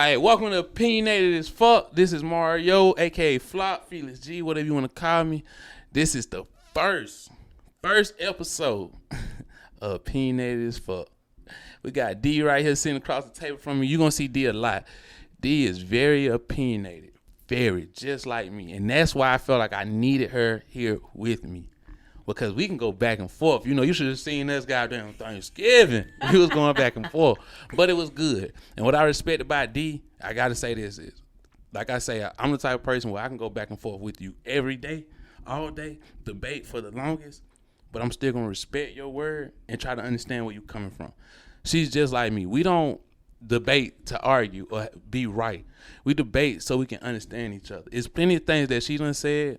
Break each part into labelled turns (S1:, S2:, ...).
S1: Hey, welcome to Opinionated as Fuck. This is Mario, aka Flop, Felix G, whatever you want to call me. This is the first episode of Opinionated as Fuck. We got D right here sitting across the table from me. You're gonna see D a lot. D is very opinionated, very just like me, and that's why I felt like I needed her here with me. Because we can go back and forth. You know, you should have seen us goddamn Thanksgiving. We was going back and forth. But it was good. And what I respect about D, I got to say this is, like I say, I'm the type of person where I can go back and forth with you every day, all day, debate for the longest, but I'm still going to respect your word and try to understand where you're coming from. She's just like me. We don't debate to argue or be right. We debate so we can understand each other. It's plenty of things that she done said.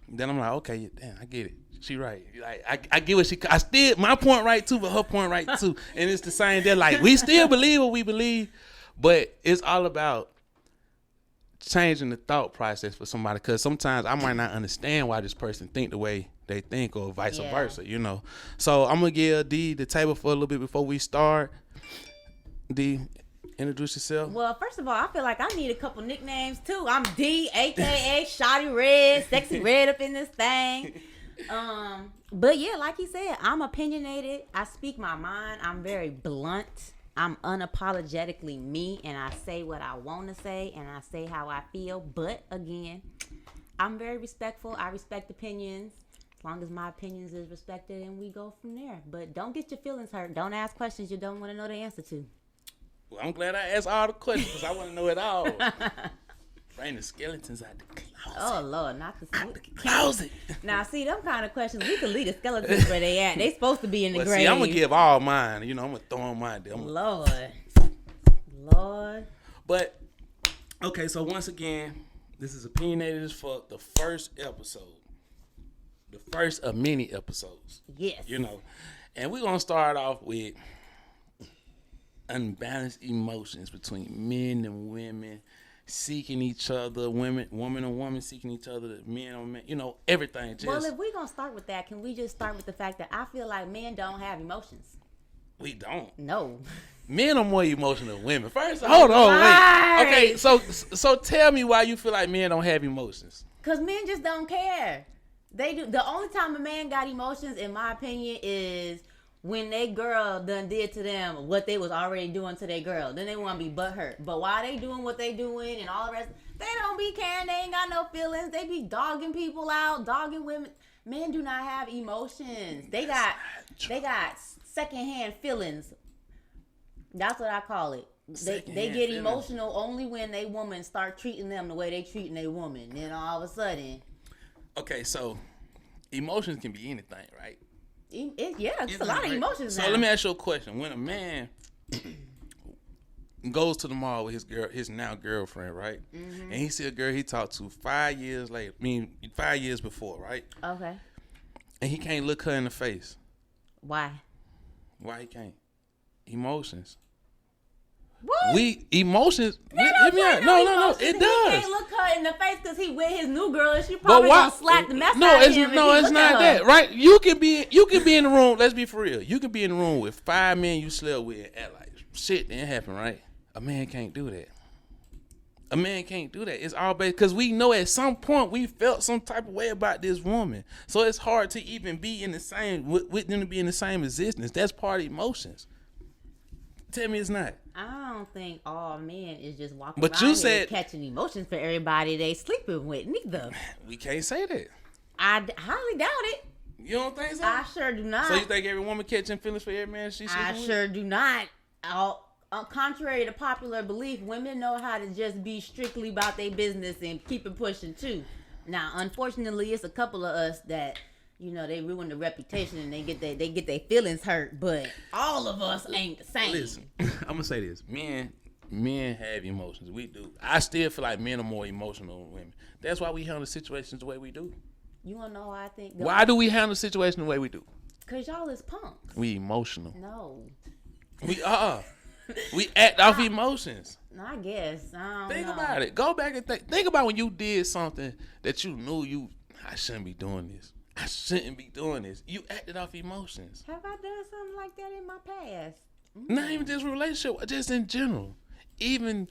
S1: Then I'm like, okay, damn, I get it. She right. Like I get what I still my point right too, but her point right too. And it's the same there. Like we still believe what we believe, but it's all about changing the thought process for somebody. Because sometimes I might not understand why this person think the way they think, or vice versa. You know. So I'm gonna give D the table for a little bit before we start. D, introduce yourself.
S2: Well, first of all, I feel like I need a couple nicknames too. I'm D, aka Shotty Red, Sexy Red up in this thing. But yeah, like he said, I'm opinionated. I speak my mind. I'm very blunt. I'm unapologetically me, and I say what I want to say, and I say how I feel. But again, I'm very respectful. I respect opinions. As long as my opinions is respected, and we go from there. But don't get your feelings hurt. Don't ask questions you don't want to know the answer to.
S1: Well, I'm glad I asked all the questions because I want to know it all. Bring the skeletons out the closet.
S2: Oh, Lord, not the
S1: closet.
S2: Now, see, them kind of questions, we can leave the skeletons where they at. They supposed to be in the grave.
S1: See, I'm going to give all mine. You know, I'm going to throw on mine.
S2: Lord.
S1: But, okay, so once again, this is Opinionated as Fuck, the first episode. The first of many episodes.
S2: Yes.
S1: You know, and we're going to start off with unbalanced emotions between men and women. Seeking each other, woman and woman seeking each other, men on men, you know, everything.
S2: Well, if we're going to start with that, can we just start with the fact that I feel like men don't have emotions?
S1: We don't.
S2: No. Men
S1: are more emotional than women. First, hold on, wait. Okay, so tell me why you feel like men don't have emotions.
S2: Because men just don't care. They do. The only time a man got emotions, in my opinion, is when they girl done did to them what they was already doing to their girl. Then they want to be butthurt. But while they doing what they doing and all the rest, they don't be caring. They ain't got no feelings. They be dogging people out, dogging women. Men do not have emotions. They got secondhand feelings. That's what I call it. They get emotional only when they woman start treating them the way they treating a woman. Then all of a sudden.
S1: Okay, so emotions can be anything, right?
S2: It's a lot of emotions now.
S1: So let me ask you a question. When a man goes to the mall with his now girlfriend, right? Mm-hmm. And he see a girl he talked to 5 years later, 5 years before, right?
S2: Okay.
S1: And he can't look her in the face.
S2: Why?
S1: Why he can't? Emotions.
S2: What?
S1: Emotions. No. It does.
S2: He can't look her in the face because he with his new girl and she probably gonna slap the mess out of him.
S1: No, it's not that. Right? You can be in the room. Let's be for real. You can be in the room with 5 men you slept with and act like shit didn't happen, right? A man can't do that. A man can't do that. It's all based because we know at some point we felt some type of way about this woman. So it's hard to even be in the same with them to be in the same existence. That's part of emotions. Tell me it's not.
S2: I don't think all men is just walking around here catching emotions for everybody they sleeping with, neither.
S1: We can't say that.
S2: I highly doubt it.
S1: You don't think so?
S2: I sure do not.
S1: So you think every woman catching feelings for every man she sleeping with?
S2: I sure do not. Contrary to popular belief, women know how to just be strictly about their business and keep it pushing too. Now, unfortunately, it's a couple of us that, you know, they ruin the reputation and they get their feelings hurt, but all of us ain't the same.
S1: Listen, I'm gonna say this. Men have emotions. We do. I still feel like men are more emotional than women. That's why we handle situations the way we do.
S2: You wanna know why I think?
S1: Why do we handle situations the way we do?
S2: Cause y'all is punks.
S1: We emotional.
S2: No.
S1: We are. We act off emotions.
S2: I guess. I don't
S1: think
S2: know.
S1: about it. Go back and think about when you did something that you knew I shouldn't be doing this. I shouldn't be doing this. You acted off emotions.
S2: Have I done something like that in my past?
S1: Not even just relationship, just in general. Even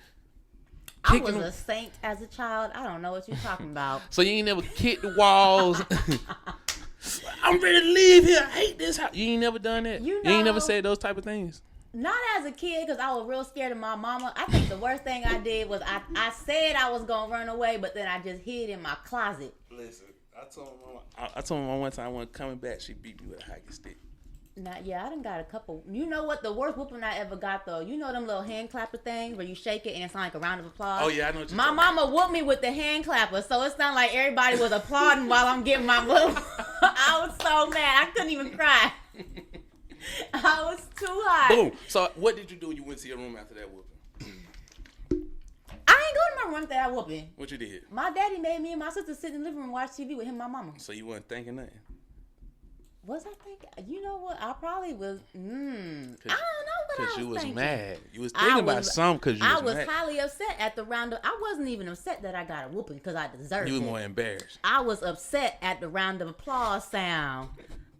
S1: kicking
S2: was a saint as a child. I don't know what you're talking about.
S1: So you ain't never kicked the walls. I'm ready to leave here. I hate this house. You ain't never done that. You ain't never said those type of things.
S2: Not as a kid, because I was real scared of my mama. I think the worst thing I did was I said I was gonna run away, but then I just hid in my closet.
S1: Listen, I told my mama one time I wasn't coming back. She beat me with a hockey stick.
S2: I done got a couple. You know what? The worst whooping I ever got, though. You know them little hand clapper things where you shake it and it's like a round of applause?
S1: Oh, yeah, I know what you're
S2: My mama whooped me with the hand clapper, so it sounded like everybody was applauding while I'm getting my whoop. I was so mad. I couldn't even cry. I was too hot.
S1: Boom. So what did you do when you went to your room after that whooping?
S2: I ain't go to my room after that whooping.
S1: What you did?
S2: My daddy made me and my sister sit in the living room and watch TV with him and my mama.
S1: So you wasn't thinking nothing?
S2: Was I thinking? You know what? I probably was. I don't know what I was thinking.
S1: Because you was mad. You was thinking about something because you was mad.
S2: I was highly upset at the round of. I wasn't even upset that I got a whooping because I deserved it.
S1: You were more embarrassed.
S2: I was upset at the round of applause sound.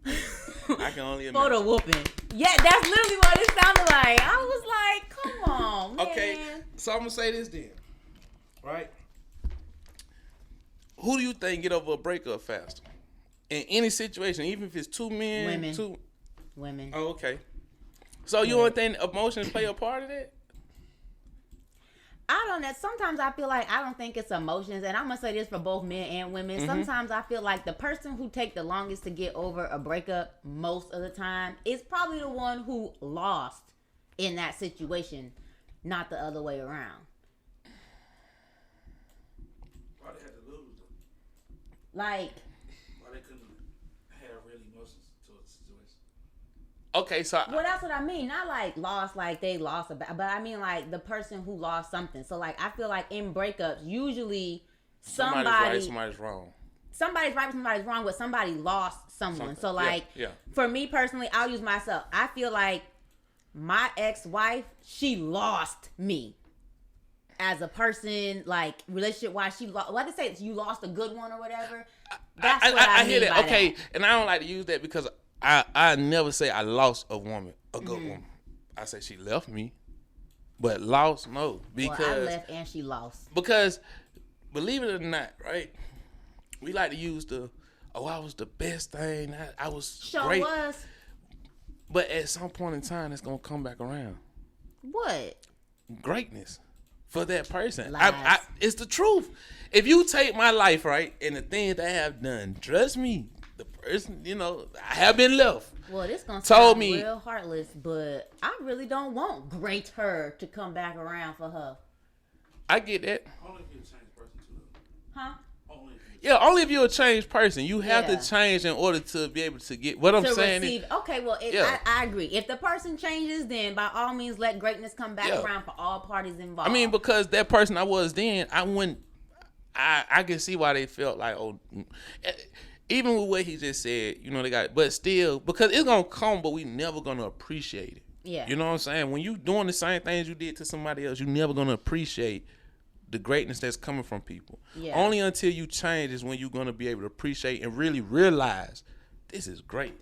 S1: I can only imagine.
S2: For the whooping. Yeah, that's literally what it sounded like. I was like, come on, man.
S1: Okay, so I'm going to say this then. Right? Who do you think get over a breakup faster? In any situation, even if it's two men,
S2: Women.
S1: Oh, okay. So you don't think emotions play a part of that?
S2: I don't know. Sometimes I feel like I don't think it's emotions, and I'm gonna say this for both men and women. Mm-hmm. Sometimes I feel like the person who take the longest to get over a breakup most of the time is probably the one who lost in that situation, not the other way around.
S3: Why they had to lose them?
S2: Like.
S3: They couldn't have real emotions towards the situation.
S1: Okay, so
S2: well, that's what I mean. Not like lost, like they lost but I mean like the person who lost something. So like I feel like in breakups, usually somebody's
S1: right, somebody's wrong.
S2: Somebody's right, somebody's wrong, but somebody lost someone. So like for me personally, I'll use myself. I feel like my ex-wife, she lost me. As a person, like relationship wise, she lost. What to say? You lost a good one or whatever. That's what I
S1: hear
S2: mean
S1: that.
S2: by
S1: Okay,
S2: that.
S1: And I don't like to use that because I never say I lost a woman, a good woman. I say she left me, but lost no because
S2: I left and she lost.
S1: Because believe it or not, right? We like to use I was the best thing. I was great.
S2: Was.
S1: But at some point in time, it's gonna come back around.
S2: What?
S1: Greatness. For that person.
S2: Lies.
S1: It's the truth. If you take my life, right, and the things that I have done, trust me, the person, I have been left.
S2: Well, this gonna sound real heartless, but I really don't want great her to come back around for her.
S1: I get that.
S3: Only if you're a changed person too.
S2: Huh?
S1: Only if you're a changed person. You have to change in order to be able to get what I'm saying.
S2: Okay, well, I agree. If the person changes, then by all means, let greatness come back around for all parties involved.
S1: I mean, because that person I was then, I can see why they felt like, even with what he just said, they got, but still, because it's going to come, but we never going to appreciate it.
S2: Yeah.
S1: You know what I'm saying? When you doing the same things you did to somebody else, you never going to appreciate the greatness that's coming from people. Yeah. Only until you change is when you're going to be able to appreciate and really realize this is great.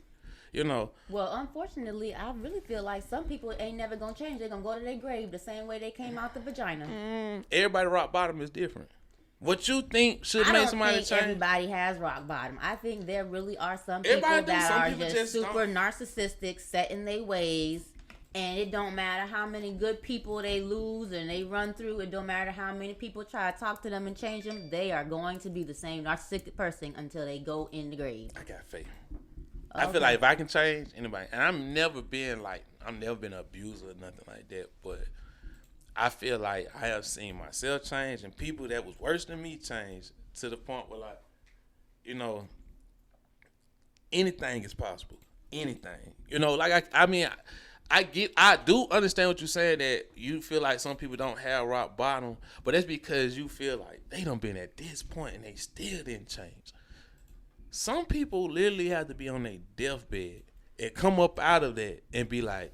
S2: Well, unfortunately, I really feel like some people ain't never going to change. They're going to go to their grave the same way they came out the vagina.
S1: Everybody rock bottom is different. What you think should make somebody change?
S2: Everybody has rock bottom. I think there really are some people that are just super narcissistic, set in their ways. And it don't matter how many good people they lose and they run through. It don't matter how many people try to talk to them and change them. They are going to be the same narcissistic person until they go in the grave.
S1: I got faith. Okay. I feel like if I can change anybody, and I've never been an abuser or nothing like that, but I feel like I have seen myself change and people that was worse than me change to the point where anything is possible. Anything. I do understand what you're saying, that you feel like some people don't have rock bottom, but that's because you feel like they done been at this point and they still didn't change. Some people literally have to be on their deathbed and come up out of that and be like,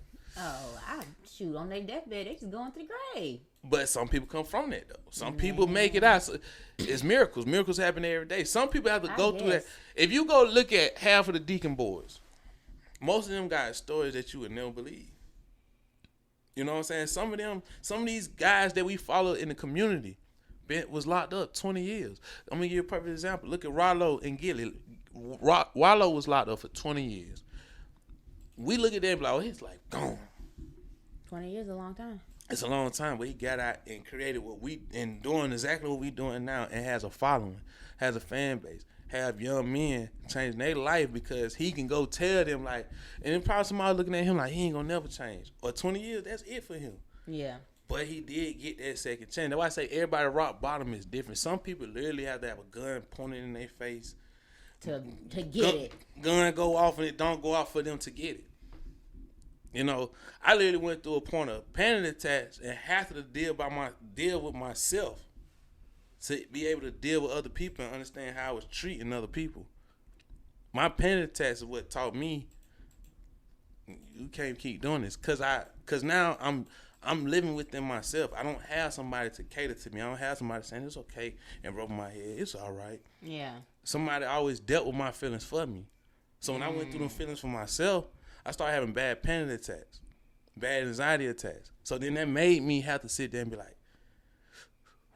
S2: on their deathbed, they just going to the grave.
S1: But some people come from that, though. Some people make it out. So it's miracles. Miracles happen every day. Some people have to go through that. If you go look at half of the Deacon Boys, most of them got stories that you would never believe. You know what I'm saying? Some of these guys that we follow in the community, was locked up 20 years. I'm gonna give you a perfect example. Look at Rollo and Gilly. Rollo was locked up for 20 years. We look at that and be like, oh, he's like gone.
S2: 20 years is a long time.
S1: It's a long time, but he got out and created and doing exactly what we doing now, and has a following, has a fan base, have young men change their life because he can go tell them like, and then probably somebody looking at him like he ain't gonna never change. Or 20 years, that's it for him.
S2: Yeah.
S1: But he did get that second chance. That's why I say everybody rock bottom is different. Some people literally have to have a gun pointed in their face
S2: to get it.
S1: Gun go off and it don't go off for them to get it. You know, I literally went through a point of panic attacks and have to deal with myself to be able to deal with other people and understand how I was treating other people. My panic attacks is what taught me you can't keep doing this because now I'm living within myself. I don't have somebody to cater to me. I don't have somebody saying it's okay and rubbing my head. It's all right.
S2: Yeah.
S1: Somebody always dealt with my feelings for me. So when I went through them feelings for myself, I started having bad panic attacks, bad anxiety attacks. So then that made me have to sit there and be like,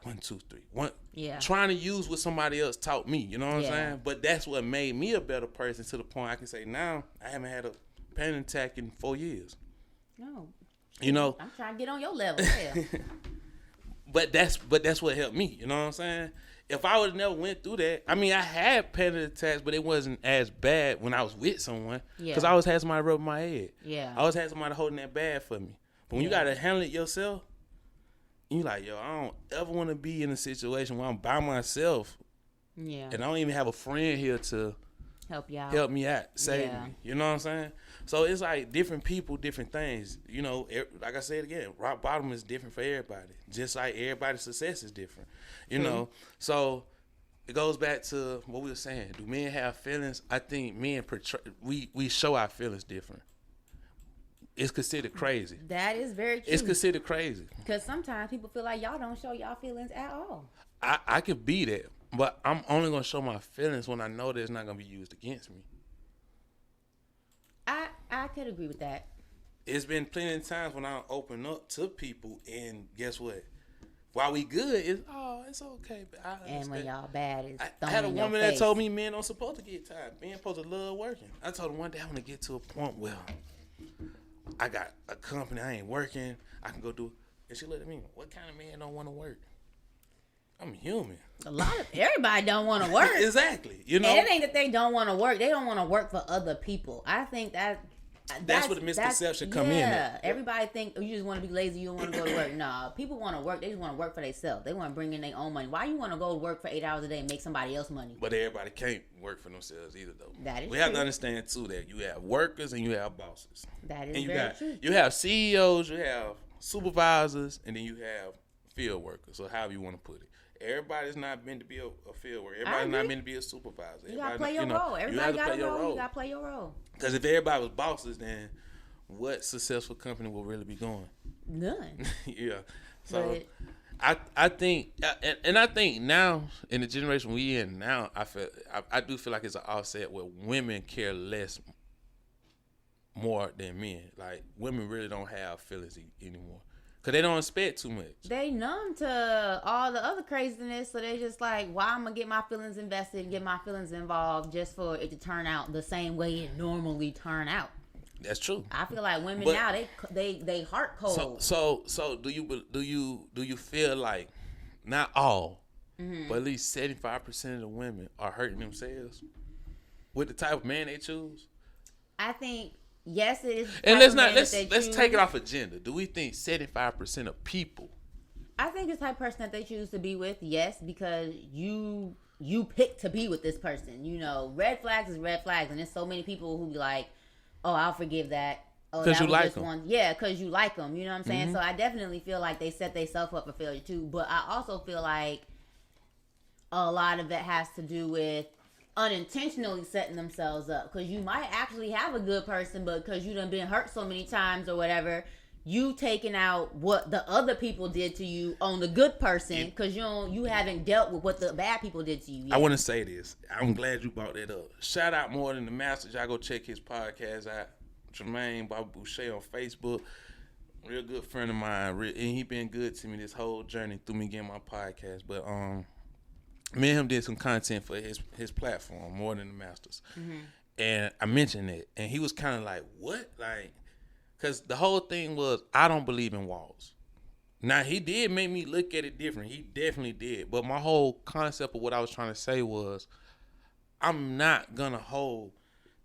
S1: 1, 2, 3. Trying to use what somebody else taught me. You know what I'm saying? But that's what made me a better person to the point I can say now I haven't had a panic attack in 4 years.
S2: No.
S1: You know?
S2: I'm trying to get on your level. Yeah.
S1: But that's what helped me. You know what I'm saying? If I would have never went through that, I mean, I had panic attacks, but it wasn't as bad when I was with someone. Because I always had somebody rubbing my head.
S2: Yeah.
S1: I always had somebody holding that bag for me. But when you got to handle it yourself, you like, yo, I don't ever want to be in a situation where I'm by myself.
S2: Yeah.
S1: And I don't even have a friend here to help me out, save me. You know what I'm saying? So it's like different people, different things. You know, like I said again, rock bottom is different for everybody. Just like everybody's success is different. You know? So it goes back to what we were saying. Do men have feelings? I think men we show our feelings different. It's considered crazy.
S2: That is very true.
S1: It's considered crazy.
S2: Because sometimes people feel like y'all don't show y'all feelings at all.
S1: I could be that, but I'm only going to show my feelings when I know that it's not going to be used against me.
S2: I could agree with that.
S1: It's been plenty of times when I open up to people, and guess what? While we good, it's okay. But
S2: and when y'all bad, it's
S1: I had a woman that told me men don't supposed to get tired. Men supposed to love working. I told her one day I want to get to a point where I got a company, I ain't working, I can go do. And she looked at me, what kind of man don't want to work? I'm human.
S2: Everybody don't want to work.
S1: Exactly. You know,
S2: and it ain't that they don't want to work. They don't want to work for other people. I think that's where the misconception come in. Yeah, everybody think you just want to be lazy. You don't want to go to work. Nah, people want to work. They just want to work for themselves. They want to bring in their own money. Why you want to go to work for 8 hours a day and make somebody else money?
S1: But everybody can't work for themselves either, though.
S2: That is
S1: we have to understand too that you have workers and you have bosses.
S2: That is very true.
S1: You have CEOs, you have supervisors, and then you have field workers, or however you want to put it. Everybody's not meant to be a field worker. Everybody's not meant to be a supervisor.
S2: You gotta play your role. Everybody got a role. You gotta play your role.
S1: Because if everybody was bosses, then what successful company will really be going?
S2: None.
S1: Yeah. So I think, and I think now in the generation we in now, I do feel like it's an offset where women care less more than men. Like women really don't have feelings anymore. Because they don't expect too much.
S2: They numb to all the other craziness, so they just like, why I'm going to get my feelings invested and get my feelings involved just for it to turn out the same way it normally turn out.
S1: That's true.
S2: I feel like women now, they heart cold.
S1: So do you feel like, not all, but at least 75% of the women are hurting themselves with the type of man they choose?
S2: I think... Yes, it is.
S1: And let's take it off of gender. Do we think 75% of people?
S2: I think it's the type of person that they choose to be with. Yes, because you pick to be with this person. You know, red flags is red flags, and there's so many people who be like, "Oh, I'll forgive that." Oh,
S1: because you like them.
S2: Yeah, because you like them. You know what I'm saying? Mm-hmm. So I definitely feel like they set themselves up for failure too. But I also feel like a lot of it has to do with unintentionally setting themselves up, because you might actually have a good person, but because you done been hurt so many times or whatever, you taking out what the other people did to you on the good person, because you haven't dealt with what the bad people did to you yet.
S1: I want to say this. I'm glad you brought that up. Shout out More Than the Master. Y'all go check his podcast out. Jermaine Bobby Boucher on Facebook. real good friend of mine, and he been good to me this whole journey through me getting my podcast. But me and him did some content for his platform, More Than the Masters, and I mentioned it, and he was kind of like, "What?" Like, because the whole thing was, I don't believe in walls. Now, he did make me look at it different. He definitely did. But my whole concept of what I was trying to say was, I'm not going to hold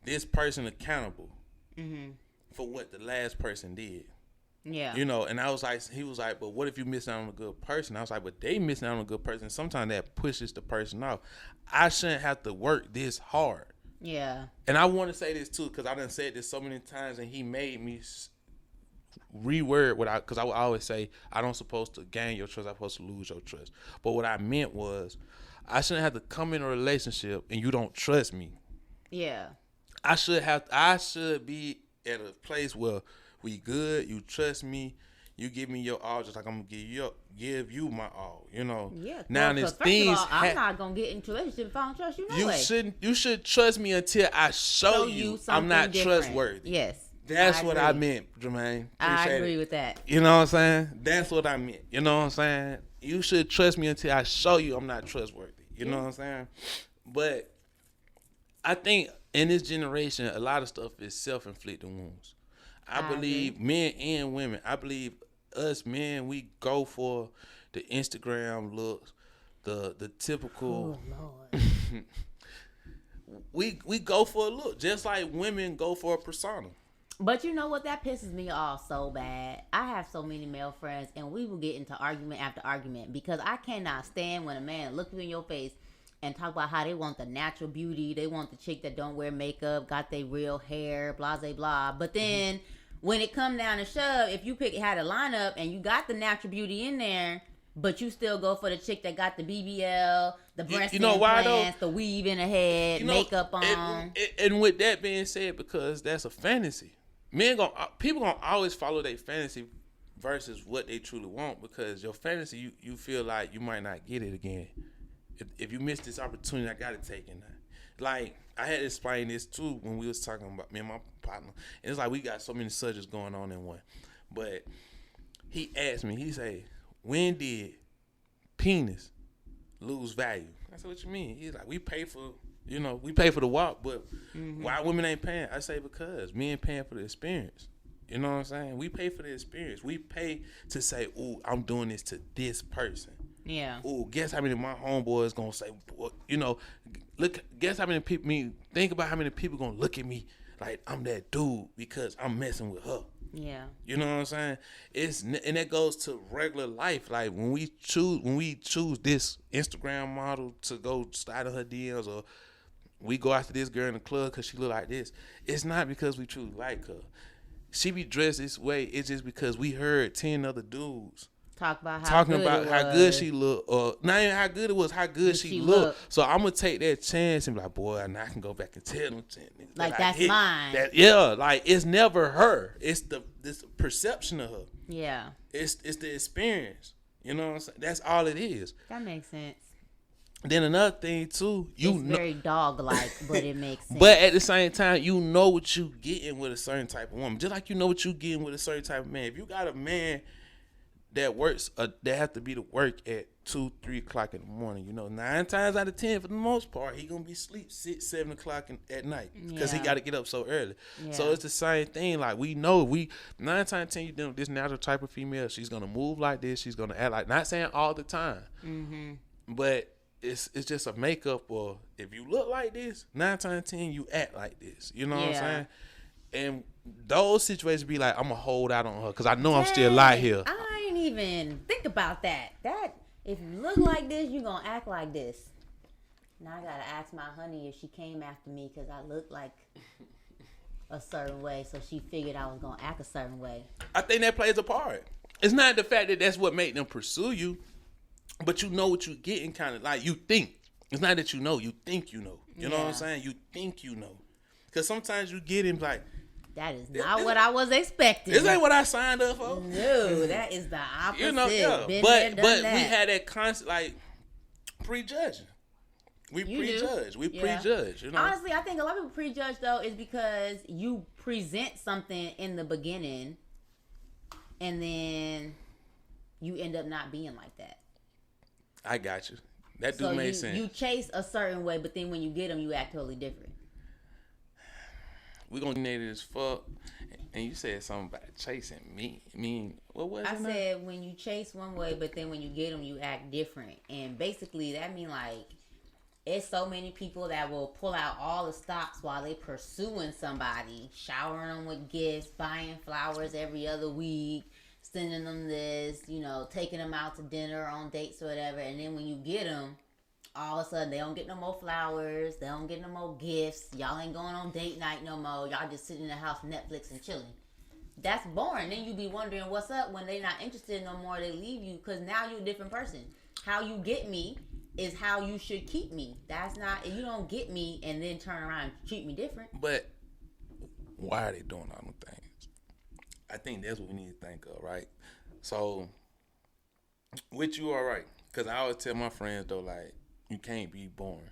S1: this person accountable for what the last person did.
S2: Yeah.
S1: You know, and I was like, he was like, but what if you miss out on a good person? I was like, but they missing out on a good person. Sometimes that pushes the person off. I shouldn't have to work this hard.
S2: Yeah.
S1: And I want to say this too, because I done said this so many times, and he made me reword what because I would always say, I don't supposed to gain your trust, I'm supposed to lose your trust. But what I meant was, I shouldn't have to come in a relationship and you don't trust me.
S2: Yeah.
S1: I should be at a place where we good, you trust me, you give me your all just like I'm gonna give you my all, you know.
S2: Yeah.
S1: Now
S2: well,
S1: there's
S2: first
S1: things
S2: of all, I'm not gonna get into a relationship if I don't trust you. No way.
S1: You should trust me until I show you I'm not
S2: different.
S1: trustworthy.
S2: Yes.
S1: That's what I meant, Jermaine.
S2: I agree with that.
S1: You know what I'm saying? That's what I meant. You know what I'm saying? You should trust me until I show you I'm not trustworthy. You know what I'm saying? But I think in this generation, a lot of stuff is self-inflicted wounds. I believe men and women, I believe us men, we go for the Instagram looks, the typical.
S2: Oh, Lord.
S1: we go for a look, just like women go for a persona.
S2: But you know what? That pisses me off so bad. I have so many male friends, and we will get into argument after argument because I cannot stand when a man looks you in your face and talk about how they want the natural beauty. They want the chick that don't wear makeup, got their real hair, blah, blah, blah. But then when it come down to shove, if you had a lineup and you got the natural beauty in there, but you still go for the chick that got the BBL, the breast implants, the weave in her head, makeup on.
S1: And with that being said, because that's a fantasy. People gonna always follow their fantasy versus what they truly want, because your fantasy, you feel like you might not get it again. If you miss this opportunity, I gotta take it now. Like, I had to explain this too when we was talking about me and my partner. And it's like we got so many subjects going on in one. But he asked me, he said, when did penis lose value? I said, what you mean? He's like, we pay for the walk, but why women ain't paying? I say, because men paying for the experience. You know what I'm saying? We pay for the experience. We pay to say, ooh, I'm doing this to this person.
S2: Yeah.
S1: Ooh, guess how many of my homeboys gonna say, guess how many people, think about how many people gonna look at me like I'm that dude because I'm messing with her.
S2: Yeah.
S1: You know what I'm saying? And that goes to regular life. Like when we choose this Instagram model to go slide in her DMs, or we go after this girl in the club because she look like this, it's not because we truly like her. She be dressed this way. It's just because we heard 10 other dudes
S2: talking about
S1: how good she looked, or not even how good it was, how good she looked. So I'm gonna take that chance and be like, boy, now I can go back and tell them 10 niggas
S2: like that's mine.
S1: Like it's never her. It's this perception of her.
S2: Yeah.
S1: It's the experience. You know what I'm saying? That's all it is.
S2: That makes sense.
S1: Then another thing too,
S2: it's very dog-like, but it makes sense.
S1: But at the same time, you know what you getting with a certain type of woman, just like you know what you getting with a certain type of man. If you got a man that works, that have to be to work at 2-3 o'clock in the morning, 9 times out of 10, for the most part, he gonna be asleep 6-7 o'clock at night because he got to get up so early. Yeah. So it's the same thing. Like, we know 9 times out of 10, you dealing with this natural type of female. She's gonna move like this. She's gonna act like, not saying all the time, but it's just a makeup. Or if you look like this, 9 times out of 10, you act like this. You know what I'm saying? And those situations be like, I'm gonna hold out on her because I know I'm still alive here.
S2: I ain't even think about that. That if you look like this, you gonna act like this. Now I gotta ask my honey if she came after me because I look like a certain way, so she figured I was gonna act a certain way.
S1: I think that plays a part. It's not the fact that that's what made them pursue you, but you know what you're getting, kind of like you think. It's not that you know, you think you know. You know what I'm saying? You think you know. Because sometimes you get him like,
S2: that is not what I was expecting.
S1: This ain't what I signed up for.
S2: No, that is the opposite.
S1: But we had that constant, like, prejudging. We prejudge. We prejudge.
S2: Honestly, I think a lot of people prejudge, though, is because you present something in the beginning and then you end up not being like that.
S1: I got you. That do
S2: So
S1: make sense.
S2: you chase a certain way, but then when you get them, you act totally different.
S1: We're going to name it as fuck. And you said something about chasing me. I mean, what was it?
S2: I said when you chase one way, but then when you get them, you act different. And basically, that mean like it's so many people that will pull out all the stops while they pursuing somebody, showering them with gifts, buying flowers every other week, sending them this, taking them out to dinner, on dates or whatever. And then when you get them, all of a sudden they don't get no more flowers, they don't get no more gifts, y'all ain't going on date night no more, y'all just sitting in the house Netflix and chilling. That's boring. Then you be wondering what's up when they not interested no more, they leave you, because now you're a different person. How you get me is how you should keep me. That's not, you don't get me and then turn around and treat me different.
S1: But why are they doing all them things? I think that's what we need to think of, right? So, which you are right. Because I always tell my friends, though, like, you can't be boring.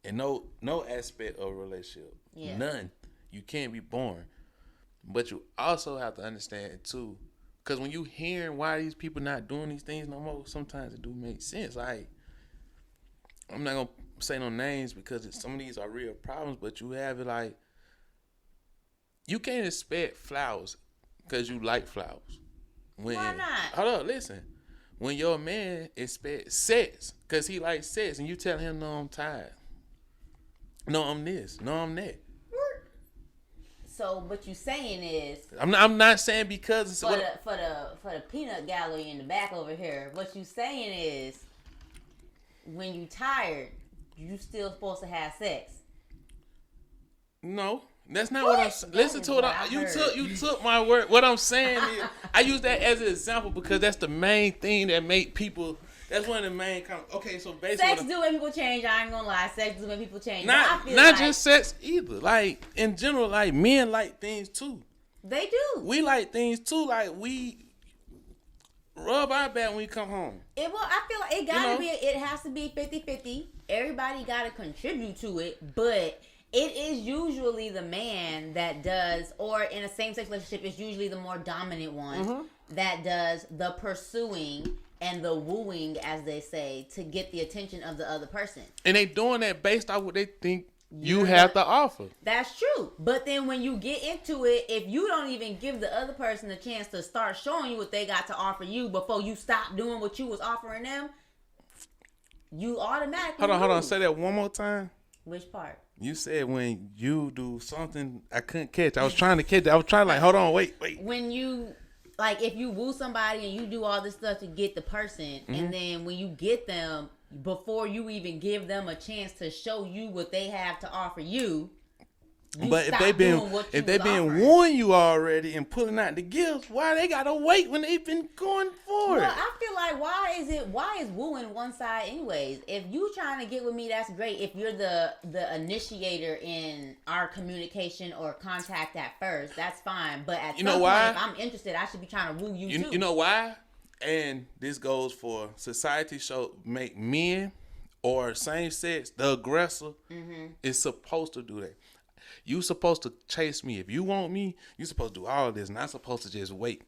S1: And no aspect of a relationship. Yeah. None. You can't be boring. But you also have to understand, too, because when you hearing why these people not doing these things no more, sometimes it do make sense. Like, I'm not going to say no names because some of these are real problems, but you have it like, you can't expect flowers because you like flowers.
S2: Why not?
S1: Hold up, listen. When your man expects sex because he likes sex and you tell him, no, I'm tired. No, I'm this. No, I'm that.
S2: So what you saying is,
S1: I'm not saying because it's
S2: for the peanut gallery in the back over here. What you saying is, when you tired, you still supposed to have sex.
S1: No, that's not what I'm saying. Listen to what you took my word. What I'm saying is, I use that as an example because that's the main thing that make people. That's one of the main. Okay, so basically,
S2: sex do when people change. I ain't gonna lie, sex do when people change.
S1: Not just sex either. Like in general, like men like things too.
S2: They do.
S1: We like things too. Like we rub our back when we come home.
S2: I feel like it gotta be. It has to be 50-50. Everybody gotta contribute to it, but it is usually the man that does, or in a same-sex relationship, it's usually the more dominant one that does the pursuing and the wooing, as they say, to get the attention of the other person. And
S1: they doing that based on what they think you have to offer.
S2: That's true. But then when you get into it, if you don't even give the other person a chance to start showing you what they got to offer you before you stop doing what you was offering them, you automatically
S1: Hold on. Say that one more time.
S2: Which part?
S1: You said when you do something I couldn't catch. I was trying to catch it. I was trying to hold on, wait.
S2: When you, like, if you woo somebody and you do all this stuff to get the person, and then when you get them, before you even give them a chance to show you what they have to offer you,
S1: but if they been wooing you already and pulling out the gifts, why they gotta wait when they've been going for it?
S2: Well, I feel like why is wooing one side anyways? If you trying to get with me, that's great. If you're the initiator in our communication or contact at first, that's fine. But at some point, if I'm interested, I should be trying to woo you too.
S1: You know why? And this goes for society make men or same sex, the aggressor is supposed to do that. You supposed to chase me. If you want me, you supposed to do all of this, not supposed to just wait.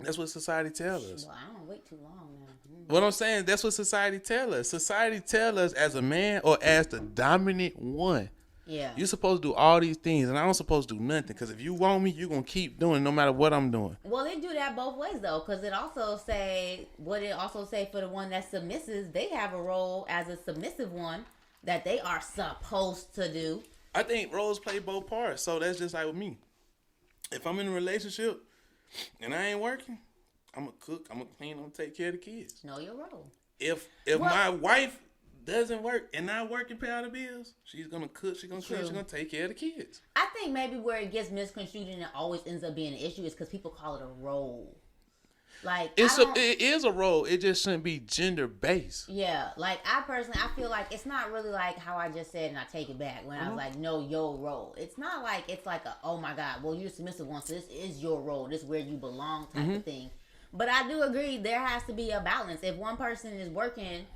S1: That's what society tells us.
S2: Well, I don't wait too long now.
S1: What I'm saying, that's what society tells us. Society tells us as a man or as the dominant one.
S2: Yeah.
S1: You're supposed to do all these things, and I'm supposed to do nothing. Because if you want me, you're going to keep doing it no matter what I'm doing.
S2: Well, they do that both ways, though. Because it also say for the one that's submissive, they have a role as a submissive one that they are supposed to do.
S1: I think roles play both parts. So that's just like with me. If I'm in a relationship and I ain't working, I'm going to cook, I'm going to clean, I'm going to take care of the kids.
S2: Know your role.
S1: If my wife doesn't work and not working, pay all the bills, she's going to cook, she's going to clean, she's going to take care of the kids.
S2: I think maybe where it gets misconstrued and it always ends up being an issue is because people call it a role. Like
S1: it is a role. It just shouldn't be gender based.
S2: Yeah, like I feel like it's not really like how I just said, and I take it back when I was like, no, your role. It's not like it's like a, oh my God, well you're submissive one, so this is your role. This is where you belong type of thing. But I do agree there has to be a balance. If one person is working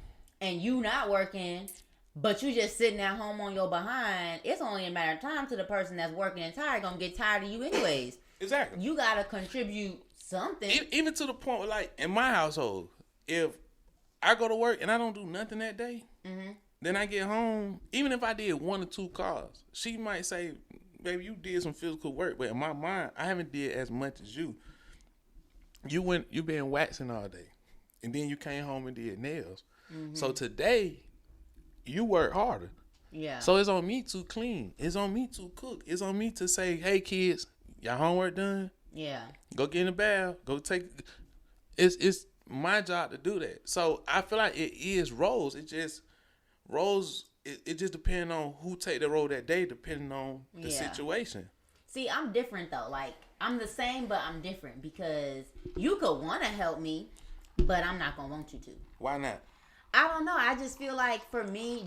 S2: and you not working, but you just sitting at home on your behind, it's only a matter of time to the person that's working and tired gonna get tired of you anyways.
S1: Exactly.
S2: You gotta contribute something.
S1: Even to the point where, like, in my household, if I go to work and I don't do nothing that day, then I get home, even if I did 1 or 2 calls, she might say, baby, you did some physical work. But in my mind, I haven't did as much as you. You been waxing all day. And then you came home and did nails. So today, you work harder.
S2: Yeah.
S1: So it's on me to clean. It's on me to cook. It's on me to say, hey, kids, y'all homework done?
S2: Yeah.
S1: Go get in the bath. Go take. It's my job to do that. So I feel like it is roles. It just roles. It just depends on who take the role that day, depending on the situation.
S2: See, I'm different though. Like, I'm the same, but I'm different because you could want to help me, but I'm not gonna want you to.
S1: Why not?
S2: I don't know. I just feel like for me,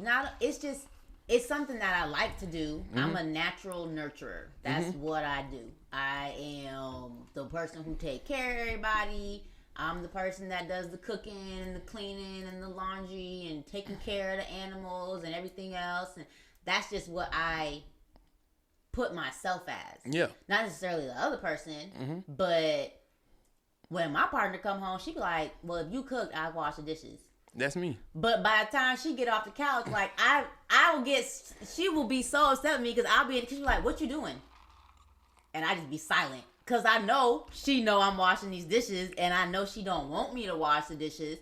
S2: it's something that I like to do. I'm a natural nurturer. That's what I do. I am the person who take care of everybody. I'm the person that does the cooking and the cleaning and the laundry and taking care of the animals and everything else. And that's just what I put myself as. Yeah. Not necessarily the other person, but when my partner come home, she be like, well, if you cook, I'll wash the dishes.
S1: That's me.
S2: But by the time she get off the couch, like, she will be so upset with me because I'll be in the kitchen like, what you doing? And I just be silent. Because I know she know I'm washing these dishes and I know she don't want me to wash the dishes.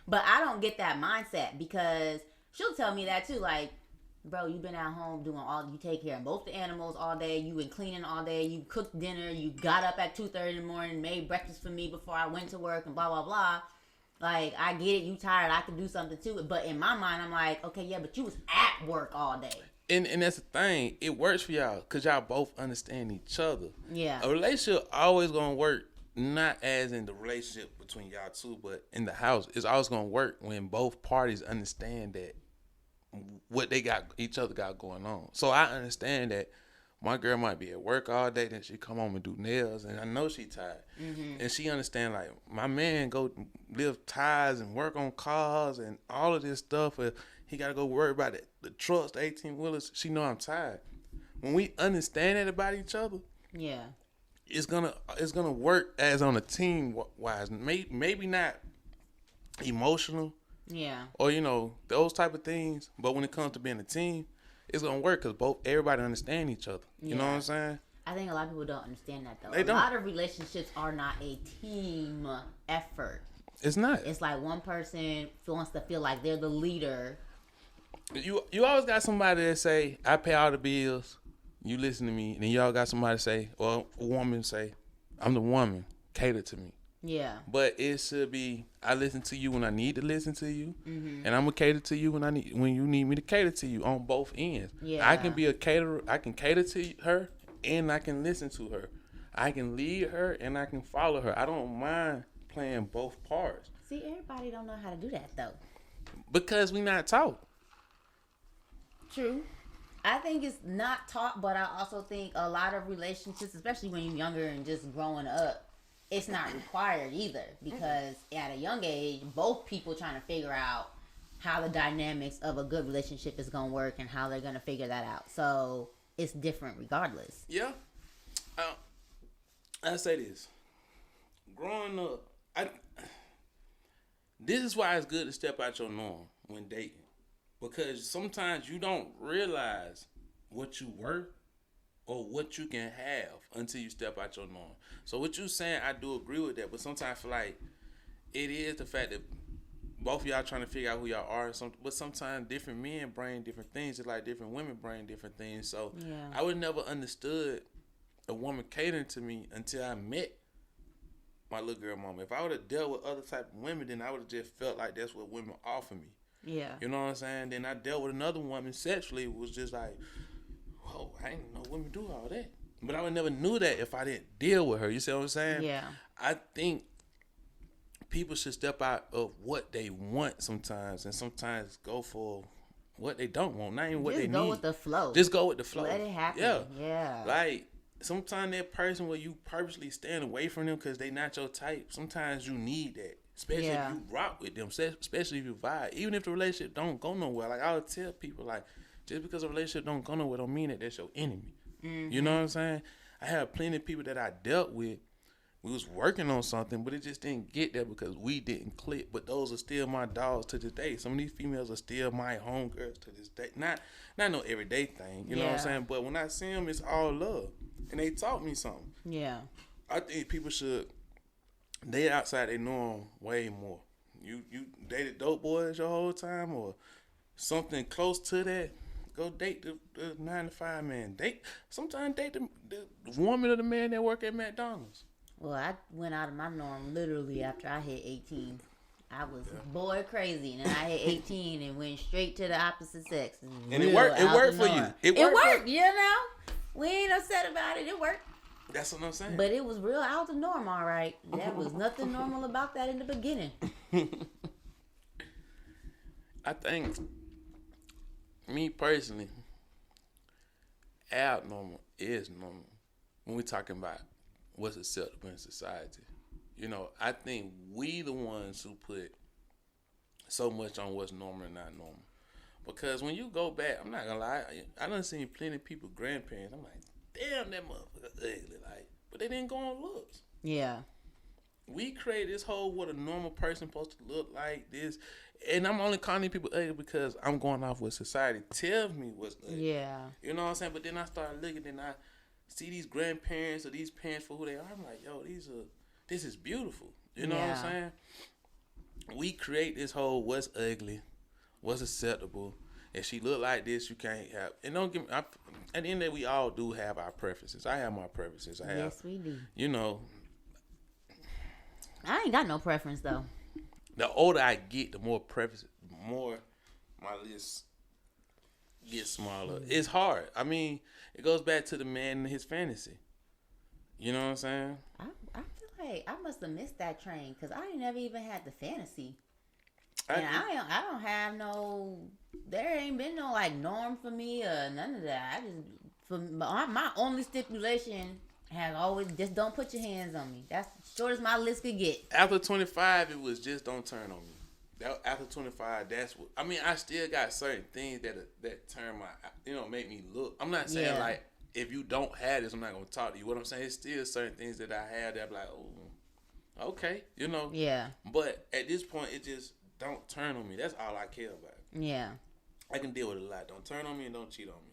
S2: But I don't get that mindset because she'll tell me that too. Like, bro, you been at home doing you take care of both the animals all day. You been cleaning all day. You cooked dinner. You got up at 2:30 in the morning, made breakfast for me before I went to work and blah, blah, blah. Like, I get it. You tired. I can do something to it. But in my mind, I'm like, okay, yeah, but you was at work all day.
S1: And that's the thing. It works for y'all because y'all both understand each other.
S2: Yeah.
S1: A relationship always going to work, not as in the relationship between y'all two, but in the house. It's always going to work when both parties understand that what they got, each other got going on. So I understand that my girl might be at work all day, then she come home and do nails, and I know she tired. And she understand, like, my man go lift tires and work on cars and all of this stuff. He got to go worry about the trucks, the 18-wheelers. She know I'm tired. When we understand that about each other, yeah, it's gonna work as on a team wise. Maybe not emotional, yeah, or those type of things. But when it comes to being a team, it's gonna work because everybody understand each other. You know what I'm saying?
S2: I think a lot of people don't understand that though.
S1: They don't.
S2: A lot of relationships are not a team effort.
S1: It's not.
S2: It's like one person wants to feel like they're the leader.
S1: You always got somebody that say, I pay all the bills, you listen to me. And then y'all got somebody say, or a woman say, I'm the woman, cater to me. Yeah. But it should be, I listen to you when I need to listen to you. And I'm going to cater to you when you need me to cater to you on both ends. Yeah. I can be a caterer, I can cater to her and I can listen to her. I can lead her and I can follow her. I don't mind playing both parts.
S2: See, everybody don't know how to do that though.
S1: Because we not taught.
S2: True. I think it's not taught, but I also think a lot of relationships, especially when you're younger and just growing up, it's not required either. Because at a young age, both people trying to figure out how the dynamics of a good relationship is going to work and how they're going to figure that out. So it's different regardless.
S1: Yeah. I say this. Growing up, this is why it's good to step out your norm when dating. Because sometimes you don't realize what you worth or what you can have until you step out your norm. So what you saying, I do agree with that. But sometimes I feel like it is the fact that both of y'all trying to figure out who y'all are. But sometimes different men bring different things, just like different women bring different things. So I would never understood a woman catering to me until I met my little girl mama. If I would have dealt with other type of women, then I would have just felt like that's what women offer me. Yeah. You know what I'm saying? Then I dealt with another woman sexually. It was just like, whoa, I didn't know women do all that. But I would never knew that if I didn't deal with her. You see what I'm saying? Yeah. I think people should step out of what they want sometimes and sometimes go for what they don't want. Not even what they need. Just go
S2: with the flow.
S1: Just go with the flow.
S2: Let it happen. Yeah.
S1: Like, sometimes that person where you purposely stand away from them because they not your type, sometimes you need that. Especially if you rock with them, especially if you vibe. Even if the relationship don't go nowhere. Like, I would tell people, like, just because a relationship don't go nowhere don't mean that that's your enemy. You know what I'm saying? I have plenty of people that I dealt with We was working on something, but it just didn't get there because we didn't click. But those are still my dogs to this day. Some of these females are still my homegirls to this day. Not no everyday thing, you know what I'm saying? But when I see them, it's all love, and they taught me something.
S2: Yeah.
S1: I think people should date outside their norm way more. You dated dope boys your whole time or something close to that. Go date the 9-to-5 man. Sometimes date the woman or the man that work at McDonald's.
S2: Well, I went out of my norm literally after I hit 18. I was boy crazy, and then I hit 18 and went straight to the opposite sex.
S1: And it worked. It worked for you.
S2: It worked, you know. We ain't upset about it. It worked.
S1: That's what I'm saying.
S2: But it was real out the norm, all right. There was nothing normal about that in the beginning.
S1: I think, me personally, abnormal is normal when we're talking about what's acceptable in society. You know, I think we the ones who put so much on what's normal and not normal. Because when you go back, I'm not gonna lie, I done seen plenty of people, grandparents, I'm like, damn, that motherfucker ugly, like, but they didn't go on looks.
S2: Yeah.
S1: We create this whole what a normal person supposed to look like, this, and I'm only calling people ugly because I'm going off what society tells me what's ugly.
S2: Yeah.
S1: You know what I'm saying? But then I start looking and I see these grandparents or these parents for who they are. I'm like, yo, this is beautiful. You know what I'm saying? We create this whole what's ugly, what's acceptable. If she look like this, you can't have. And don't get me. At the end of the day, we all do have our preferences. I have my preferences.
S2: Yes, we do.
S1: You know.
S2: I ain't got no preference though.
S1: The older I get, the more preferences, more my list gets smaller. It's hard. I mean, it goes back to the man and his fantasy. You know what I'm saying?
S2: I feel like I must have missed that train because I ain't never even had the fantasy. And I don't have no. There ain't been no like norm for me or none of that. My only stipulation has always just don't put your hands on me. That's as short as my list could get.
S1: After 25, it was just don't turn on me. After 25, that's what I mean. I still got certain things that turn my make me look. I'm not saying like if you don't have this, I'm not gonna talk to you. What I'm saying is still certain things that I have that I'm like, oh, okay, you know.
S2: Yeah.
S1: But at this point, it just don't turn on me. That's all I care about.
S2: Yeah.
S1: I can deal with a lot. Don't turn on me and don't cheat on me.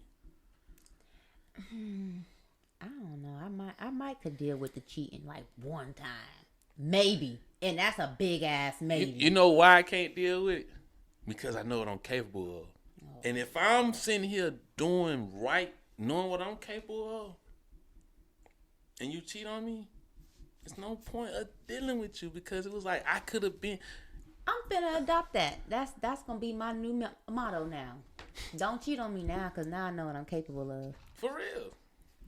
S2: I don't know. I might could deal with the cheating like one time, maybe, and that's a big ass maybe.
S1: You know why I can't deal with it? Because I know what I'm capable of. Oh. And if I'm sitting here doing right, knowing what I'm capable of, and you cheat on me, there's no point of dealing with you because it was like I could have been.
S2: I'm finna adopt that. That's gonna be my new motto now. Don't cheat on me now, cause now I know what I'm capable of.
S1: For real.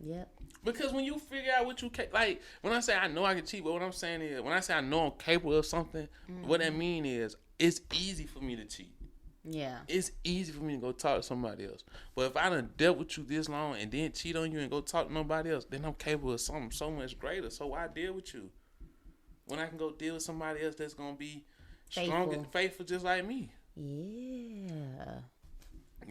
S2: Yep.
S1: Because when you figure out what you like, when I say I know I can cheat, but what I'm saying is, when I say I know I'm capable of something, what that mean is it's easy for me to cheat.
S2: Yeah.
S1: It's easy for me to go talk to somebody else. But if I done dealt with you this long and then cheat on you and go talk to nobody else, then I'm capable of something so much greater. So why deal with you? When I can go deal with somebody else that's gonna be strong and faithful just like me.
S2: Yeah.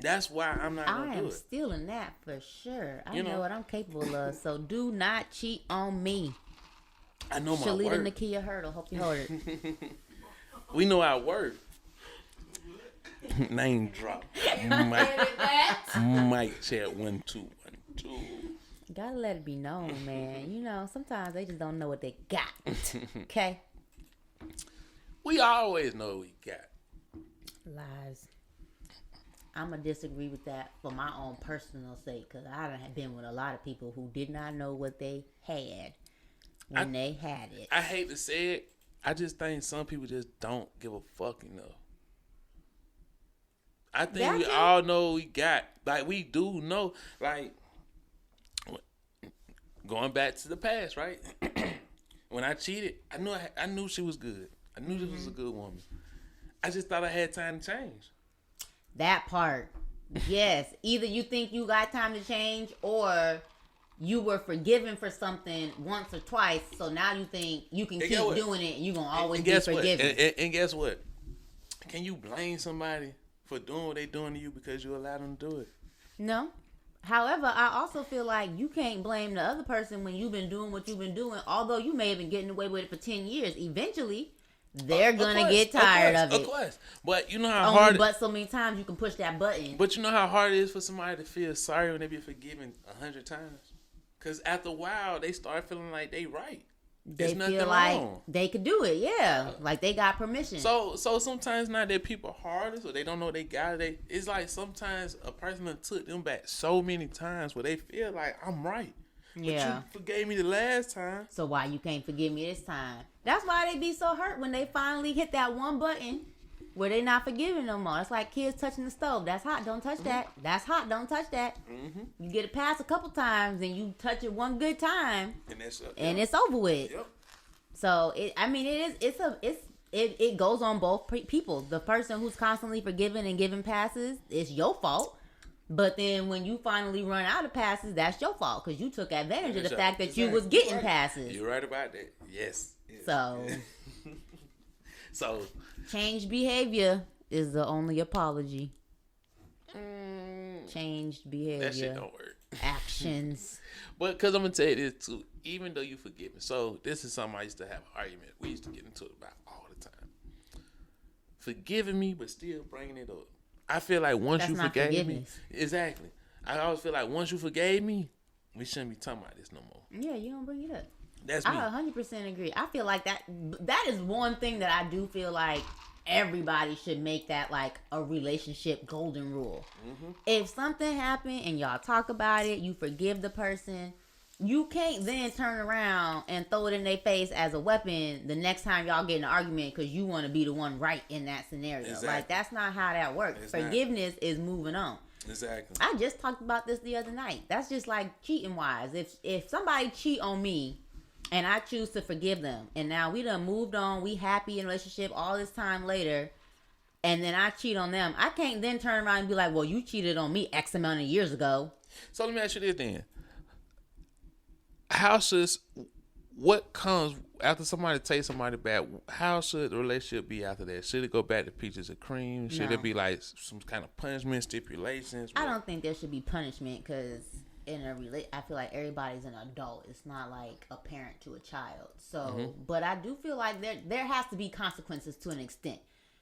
S1: That's why I'm not gonna do it.
S2: I am stealing that for sure. I know what I'm capable of. So do not cheat on me.
S1: I know my
S2: Shalita
S1: word.
S2: Nakia Hurdle. Hope you heard it.
S1: We know our word. Name drop. Mic check 1 2 1 2.
S2: Gotta let it be known, man. You know, sometimes they just don't know what they got. Okay.
S1: We always know what we got.
S2: Lies. I'm going to disagree with that for my own personal sake because I have been with a lot of people who did not know what they had when they had it.
S1: I hate to say it. I just think some people just don't give a fuck enough. I think we all know what we got. Like, we do know. Like, going back to the past, right? When I cheated, I knew she was good. I knew this was a good woman. I just thought I had time to change.
S2: That part. Yes. Either you think you got time to change or you were forgiven for something once or twice. So now you think you can keep doing it and you're going to always be forgiven.
S1: And guess what? Can you blame somebody for doing what they doing to you because you allowed them to do it?
S2: No. However, I also feel like you can't blame the other person when you've been doing what you've been doing. Although you may have been getting away with it for 10 years. Eventually, they're going to get tired of it.
S1: Of course. But you know how
S2: Only
S1: hard...
S2: but so many times you can push that button.
S1: But you know how hard it is for somebody to feel sorry when they be forgiven 100 times? Because after a while, they start feeling like they right.
S2: They feel like they could do it, yeah. Like they got permission.
S1: So sometimes not that people are hardest or they don't know they got it. It's like sometimes a person that took them back so many times where they feel like I'm right. But you forgave me the last time.
S2: So why you can't forgive me this time? That's why they be so hurt when they finally hit that one button where they not forgiving no more. It's like kids touching the stove. That's hot. Don't touch that. That's hot. Don't touch that. You get it past a couple times and you touch it one good time, and it's over with.
S1: Yep.
S2: So it goes on both people. The person who's constantly forgiving and giving passes, it's your fault. But then when you finally run out of passes, that's your fault because you took advantage of the fact that you was getting passes.
S1: You're right about that. Yes.
S2: So changed behavior is the only apology. Changed behavior.
S1: That shit don't work.
S2: Actions.
S1: But because I'm going to tell you this too. Even though you forgive me. So this is something I used to have an argument. We used to get into it about all the time. Forgiving me but still bringing it up. I feel like once you forgave me. Exactly. I always feel like once you forgave me, we shouldn't be talking about this no more.
S2: Yeah, you don't bring it up.
S1: That's me.
S2: I 100% agree. I feel like that is one thing that I do feel like everybody should make that like a relationship golden rule. If something happened and y'all talk about it, you forgive the person, you can't then turn around and throw it in their face as a weapon the next time y'all get in an argument because you want to be the one right in that scenario. Exactly. Like, that's not how that works. Forgiveness is moving on.
S1: Exactly.
S2: I just talked about this the other night. That's just like cheating wise. If somebody cheat on me and I choose to forgive them, and now we done moved on, we happy in a relationship all this time later, and then I cheat on them, I can't then turn around and be like, well, you cheated on me X amount of years ago.
S1: So let me ask you this then. What comes after somebody takes somebody back? How should the relationship be after that? Should it go back to peaches and cream? Should it be like some kind of punishment, stipulations?
S2: I don't think there should be punishment because I feel like everybody's an adult. It's not like a parent to a child. So, but I do feel like there has to be consequences to an extent,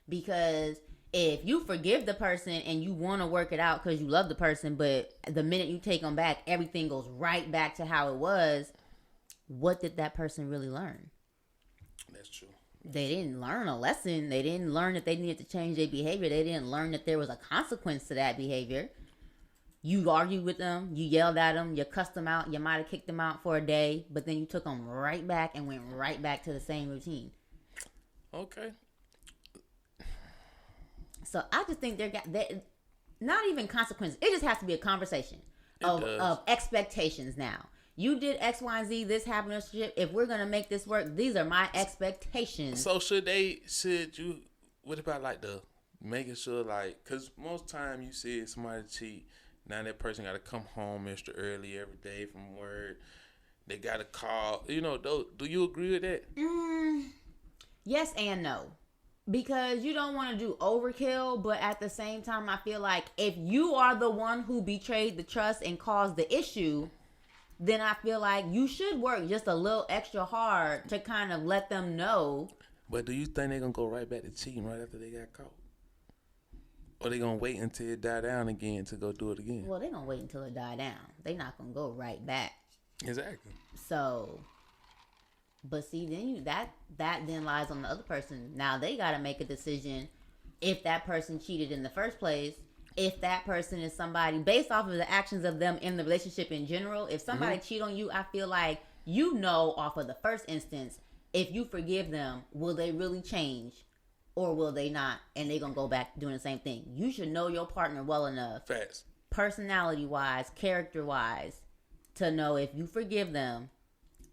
S2: because if you forgive the person and you want to work it out because you love the person, but the minute you take them back, everything goes right back to how it was. What did that person really learn?
S1: That's true.
S2: They didn't learn a lesson. They didn't learn that they needed to change their behavior. They didn't learn that there was a consequence to that behavior. You argued with them. You yelled at them. You cussed them out. You might have kicked them out for a day, but then you took them right back and went right back to the same routine.
S1: Okay.
S2: So I just think there not even consequences. It just has to be a conversation of expectations now. You did X, Y, and Z. This happened in a relationship. If we're gonna make this work, these are my expectations.
S1: So what about like the making sure, like, because most time you see somebody cheat, now that person got to come home extra early every day from work. They got to call. Do you agree with that?
S2: Yes and no. Because you don't want to do overkill, but at the same time, I feel like if you are the one who betrayed the trust and caused the issue, then I feel like you should work just a little extra hard to kind of let them know.
S1: But do you think they're going to go right back to cheating right after they got caught? Or they going to wait until it die down again to go do it again?
S2: Well, they're going to wait until it die down. They're not going to go right back.
S1: Exactly.
S2: So, but see, then that then lies on the other person. Now they got to make a decision if that person cheated in the first place. If that person is somebody, based off of the actions of them in the relationship in general, if somebody cheat on you, I feel like off of the first instance, if you forgive them, will they really change or will they not? And they going to go back doing the same thing. You should know your partner well enough,
S1: fast,
S2: personality-wise, character-wise, to know if you forgive them,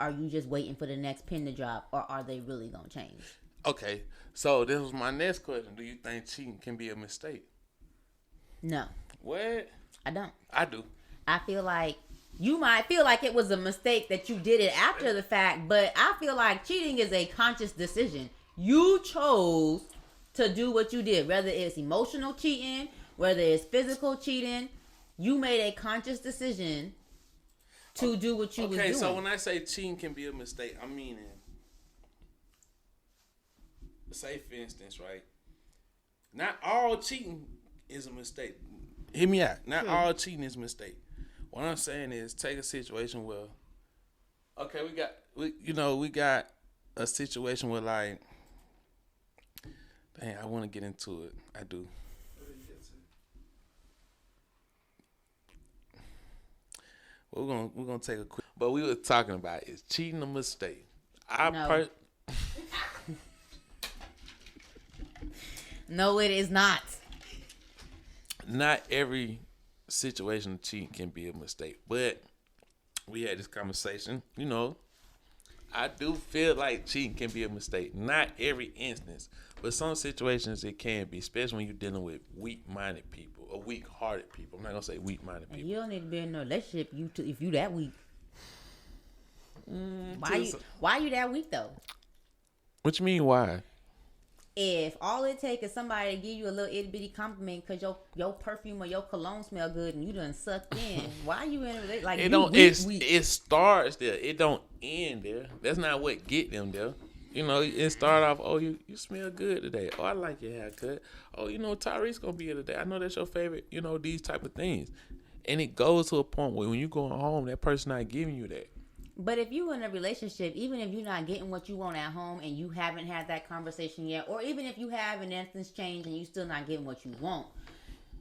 S2: are you just waiting for the next pin to drop, or are they really going to change?
S1: Okay, so this was my next question. Do you think cheating can be a mistake?
S2: No.
S1: What?
S2: I don't.
S1: I do.
S2: I feel like you might feel like it was a mistake that you did it after the fact, but I feel like cheating is a conscious decision. You chose to do what you did, whether it's emotional cheating, whether it's physical cheating. You made a conscious decision to do what you was doing.
S1: Okay, so when I say cheating can be a mistake, I'm meaning, say for instance, right? Not all cheating is a mistake. Hear me out. Not all cheating is a mistake. What I'm saying is, take a situation where, okay, we got a situation where, like, dang, I want to get into it. I do. We're gonna take a quick. But we were talking about, is cheating a mistake?
S2: No. No, it is not.
S1: Not every situation of cheating can be a mistake, but we had this conversation. You know, I do feel like cheating can be a mistake. Not every instance, but some situations it can be, especially when you're dealing with weak-minded people or weak-hearted people. I'm not gonna say weak-minded people.
S2: You don't need to be in no relationship if you that weak. Why you that weak though?
S1: What you mean? Why?
S2: If all it takes is somebody to give you a little itty bitty compliment because your perfume or your cologne smell good and you done sucked in, why you in it? Like
S1: It don't. It starts there. It don't end there. That's not what get them there. You know, it start off. Oh, you smell good today. Oh, I like your haircut. Oh, you know, Tyrese gonna be here today. I know that's your favorite. You know, these type of things, and it goes to a point where when you going home, that person not giving you that.
S2: But if you in a relationship, even if you're not getting what you want at home and you haven't had that conversation yet, or even if you have and nothing's changed and you still not getting what you want,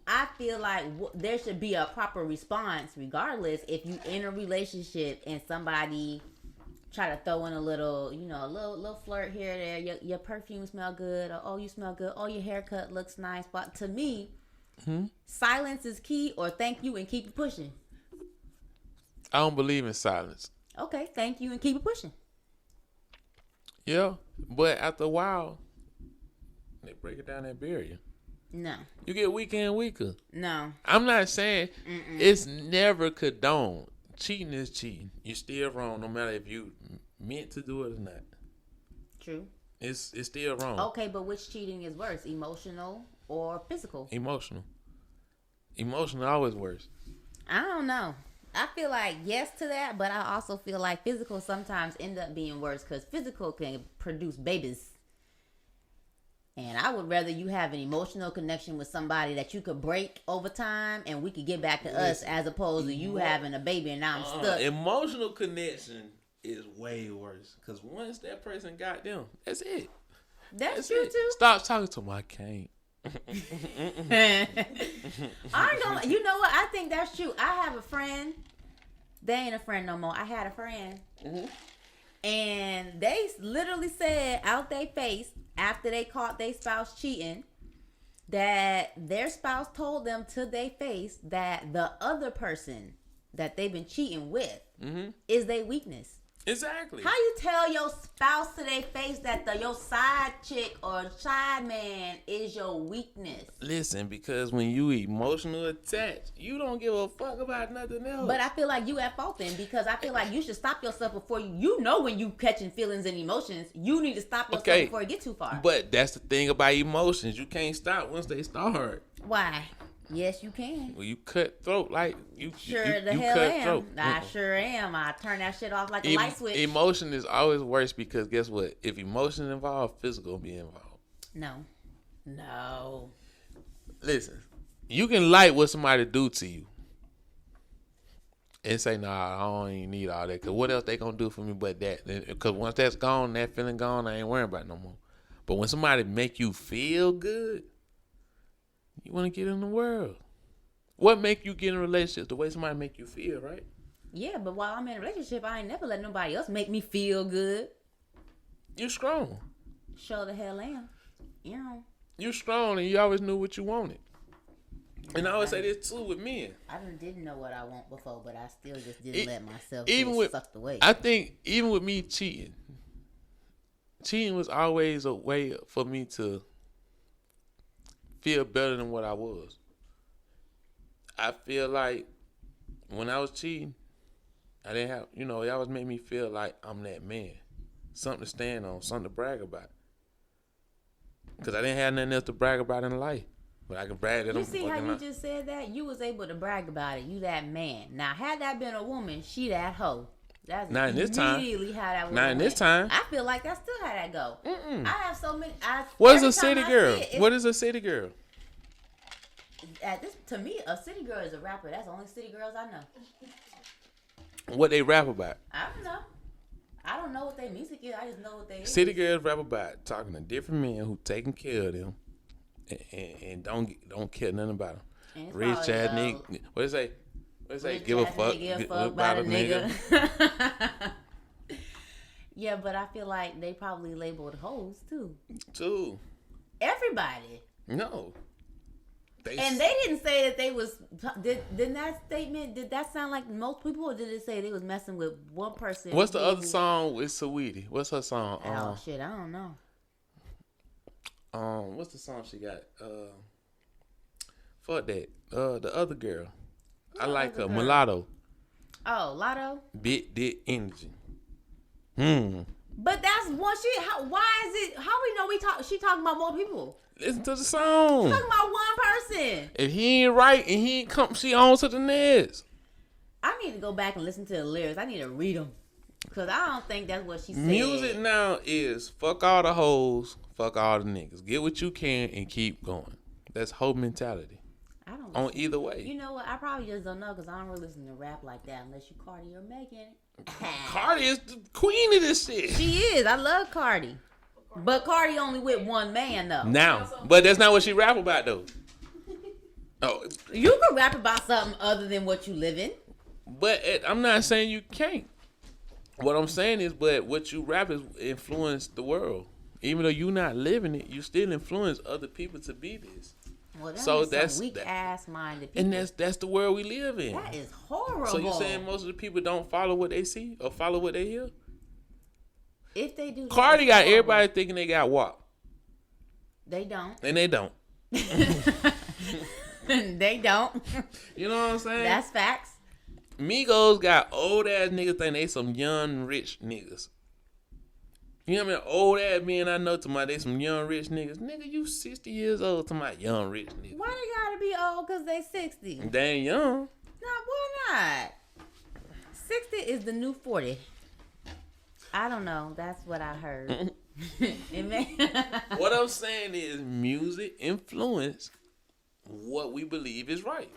S2: I feel like there should be a proper response regardless if you in a relationship and somebody try to throw in a little, you know, a little flirt here or there. Your perfume smell good, or oh, you smell good, oh, your haircut looks nice. But to me, silence is key, or thank you and keep it pushing.
S1: I don't believe in silence.
S2: Okay, thank you and keep it pushing.
S1: Yeah, but after a while, they break it down that barrier.
S2: No.
S1: You get weaker and weaker.
S2: No.
S1: I'm not saying it's never condoned. Cheating is cheating. You're still wrong no matter if you meant to do it or not.
S2: True.
S1: It's still wrong.
S2: Okay, but which cheating is worse, emotional or physical?
S1: Emotional. Emotional always worse.
S2: I don't know. I feel like yes to that, but I also feel like physical sometimes end up being worse because physical can produce babies. And I would rather you have an emotional connection with somebody that you could break over time and we could get back to us as opposed to you having a baby and now I'm stuck.
S1: Emotional connection is way worse because once that person got them, that's it.
S2: That's true too.
S1: Stop talking to them. I can't.
S2: You know what? I think that's true. I have a friend. They ain't a friend no more. I had a friend. And they literally said out their face after they caught their spouse cheating that their spouse told them to their face that the other person that they've been cheating with is their weakness.
S1: Exactly.
S2: How you tell your spouse to their face that your side chick or side man is your weakness?
S1: Listen, because when you emotional attached, you don't give a fuck about nothing else.
S2: But I feel like you at fault then because I feel like you should stop yourself before you know when you catching feelings and emotions. You need to stop yourself before you get too far.
S1: But that's the thing about emotions. You can't stop once they start.
S2: Why? Yes, you can.
S1: Well, you cut throat like you.
S2: Sure the
S1: you
S2: hell
S1: cut
S2: am.
S1: throat.
S2: I sure am. I turn that shit off like a light switch.
S1: Emotion is always worse because guess what? If emotion involved, physical will be involved.
S2: No.
S1: Listen, you can like what somebody do to you and say, nah, I don't even need all that. Because what else they going to do for me but that? Because once that's gone, that feeling gone, I ain't worrying about it no more. But when somebody make you feel good, you want to get in the world. What make you get in a relationship? The way somebody make you feel, right?
S2: Yeah, but while I'm in a relationship, I ain't never let nobody else make me feel good.
S1: You strong.
S2: Sure the hell am.
S1: You strong and you always knew what you wanted. And I always say this too with men.
S2: I didn't know what I want before, but I still just didn't let myself get sucked away.
S1: I think even with me cheating was always a way for me to feel better than what I was. I feel like when I was cheating, I didn't have, it always made me feel like I'm that man. Something to stand on, something to brag about. Because I didn't have nothing else to brag about in life. But I can brag that
S2: You
S1: I'm
S2: see how
S1: fucking
S2: you
S1: out.
S2: just said that? You was able to brag about it. You that man. Now, had that been a woman, she that hoe. That's
S1: Not in this time.
S2: immediately how that would
S1: Not in this time.
S2: I feel like that's still how that go. I have so many.
S1: What is
S2: every
S1: a
S2: time
S1: city
S2: I
S1: girl?
S2: see it,
S1: What is a city girl?
S2: to me, a city girl is a rapper. That's the only city girls I know.
S1: What they rap about?
S2: I don't know. I don't know what their music is. I just know what they
S1: City
S2: is.
S1: girls rap about talking to different men who taking care of them and don't care nothing about them.
S2: And it's
S1: Rich
S2: probably,
S1: ass nigga. What they say? What they say?
S2: rich
S1: Give a
S2: ass
S1: fuck.
S2: nigga, give a
S1: Give
S2: fuck
S1: about
S2: about a nigga. Yeah, but I feel like they probably labeled hoes too.
S1: Too.
S2: Everybody.
S1: No.
S2: And they didn't say that they was. Didn't that statement? Did that sound like most people, or did it say they was messing with one person?
S1: What's the other song with Saweetie? What's her song?
S2: Oh shit, I don't know.
S1: What's the song she got? Fuck that. The other girl. I like her.
S2: girl?
S1: Mulatto.
S2: Oh, Lotto.
S1: Big dick energy.
S2: But that's one shit. Why is it? How we know she talking about more people?
S1: Listen to the song.
S2: Talking about one person.
S1: If he ain't right and he ain't come, she on to the next.
S2: I need to go back and listen to the lyrics. I need to read them. Because I don't think that's what she said.
S1: Music now is fuck all the hoes, fuck all the niggas. Get what you can and keep going. That's hoe mentality.
S2: I don't
S1: On
S2: listen.
S1: either way.
S2: You know what? I probably just don't know because I don't really listen to rap like that unless you Cardi or Megan.
S1: Cardi is the queen of this shit.
S2: She is. I love Cardi. But Cardi only with one man though.
S1: Now, but that's not what she rap about though. Oh,
S2: You can rap about something other than what you live in.
S1: but I'm not saying you can't. What I'm saying is, but what you rap is influence the world. Even though you're not living it, you still influence other people to be this.
S2: Well,
S1: So
S2: that's
S1: that's-
S2: weak ass minded people.
S1: And that's the world we live in.
S2: That is horrible.
S1: So you saying most of the people don't follow what they see or follow what they hear?
S2: if they do,
S1: Cardi
S2: that's
S1: got
S2: horrible.
S1: everybody thinking they got WAP,
S2: They don't.
S1: and they don't.
S2: They don't.
S1: You know what I'm saying?
S2: That's facts.
S1: Migos got old ass niggas think they some young rich niggas. You know what I mean? Old ass men I know to my they some young rich niggas. Nigga, you 60 years old to my young rich niggas.
S2: Why they gotta be old? Cause they 60.
S1: They ain't young.
S2: No, why not? 60 is the new 40. I don't know. That's what I heard.
S1: What I'm saying is music influence what we believe is right.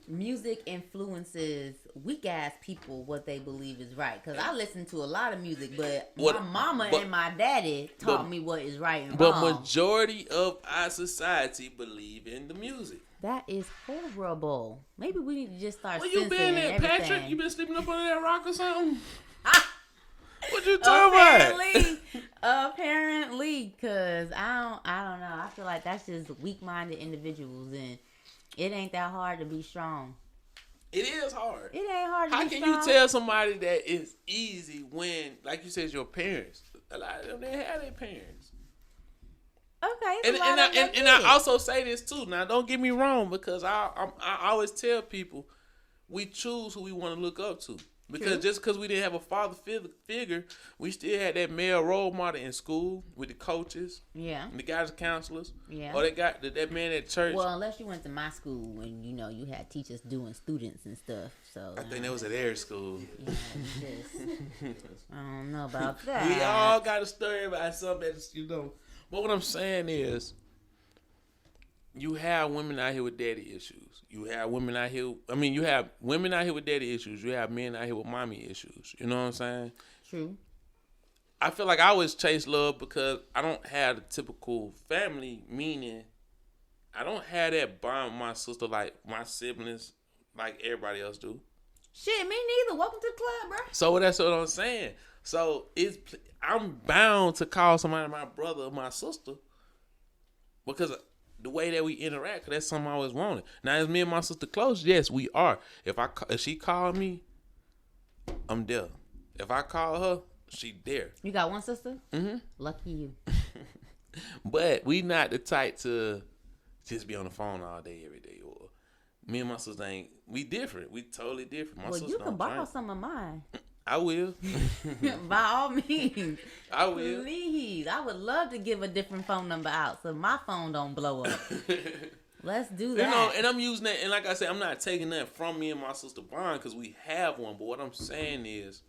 S2: Music influences weak ass people what they believe is right. Cause I listen to a lot of music, but my mama and my daddy taught me what is right and
S1: But
S2: wrong.
S1: majority of our society believe in the music.
S2: That is horrible. Maybe we need to just start
S1: Where you
S2: censoring
S1: been at,
S2: everything.
S1: Patrick? You been sleeping up under that rock or something? What you talking about?
S2: Apparently, cause I don't know. I feel like that's just weak-minded individuals, and it ain't that hard to be strong.
S1: It is hard.
S2: It ain't hard to
S1: How
S2: be
S1: can
S2: strong.
S1: you tell somebody that it's easy when, like you said, your parents? A lot of them they have their parents.
S2: Okay,
S1: And I also say this too. Now, don't get me wrong, because I always tell people we choose who we want to look up to. Because
S2: True.
S1: just because we didn't have a father figure, we still had that male role model in school with the coaches,
S2: yeah,
S1: and the guidance counselors,
S2: yeah.
S1: or they got that man at church.
S2: Well, unless you went to my school and you had teachers doing students and stuff. So
S1: I think that was at their school.
S2: I don't know about that.
S1: We all got a story about something that's, But what I'm saying is, you have women out here with daddy issues. You have women out here. I mean, you have women out here with daddy issues. You have men out here with mommy issues. You know what I'm saying?
S2: True.
S1: I feel like I always chase love because I don't have the typical family, meaning I don't have that bond with my sister like my siblings, like everybody else do.
S2: Shit, me neither. Welcome to the club, bro.
S1: So that's what I'm saying. So I'm bound to call somebody my brother or my sister because the way that we interact, 'cause that's something I always wanted. Now, is me and my sister close? Yes, we are. If she called me, I'm there. If I call her, she there.
S2: You got one sister?
S1: Mm-hmm.
S2: Lucky you.
S1: But we not the type to just be on the phone all day, every day. Or me and my sister we different. We totally different. My
S2: Well,
S1: sister
S2: you can
S1: don't
S2: borrow
S1: drink.
S2: some of mine.
S1: I will.
S2: By all means.
S1: I will.
S2: Please. I would love to give a different phone number out so my phone don't blow up. Let's do that.
S1: You know, and I'm using that, and like I said, I'm not taking that from me and my sister Bond because we have one. But what I'm saying is,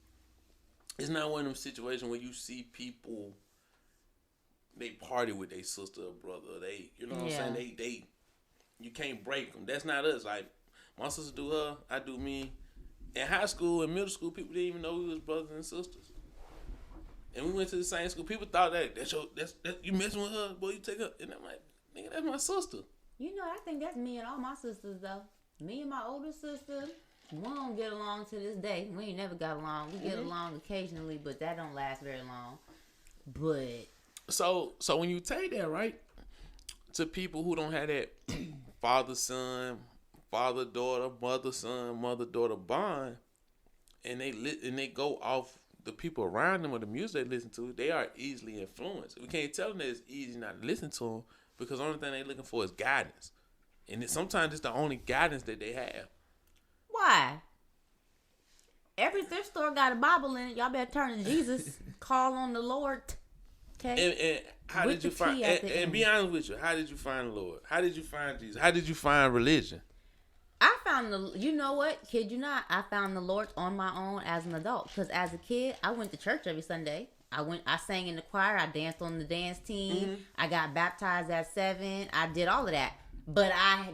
S1: it's not one of them situations where you see people, they party with their sister or brother. They, you know what I'm saying? They, you can't break them. That's not us. Like, my sister do her, I do me. In high school and middle school, people didn't even know we was brothers and sisters. And we went to the same school. People thought that's you messing with her, boy, you take her. And I'm like, nigga, that's my sister.
S2: You know, I think that's me and all my sisters, though. Me and my older sister, we don't get along to this day. We ain't never got along. We get along occasionally, but that don't last very long. But
S1: So when you take that, right, to people who don't have that father-son, father-daughter, mother-son, mother-daughter bond, and they go off the people around them or the music they listen to, they are easily influenced. We can't tell them that it's easy not to listen to them because the only thing they're looking for is guidance. And sometimes it's the only guidance that they have.
S2: why? Every thrift store got a Bible in it. Y'all better turn to Jesus. Call on the Lord. Okay.
S1: And how
S2: With
S1: did you
S2: the
S1: find?
S2: T at the
S1: And
S2: end.
S1: be honest with you, how did you find the Lord? How did you find Jesus? How did you find religion?
S2: I found you know what? Kid you not, I found the Lord on my own as an adult. Because as a kid, I went to church every Sunday. I sang in the choir. I danced on the dance team. I got baptized at 7. I did all of that. But I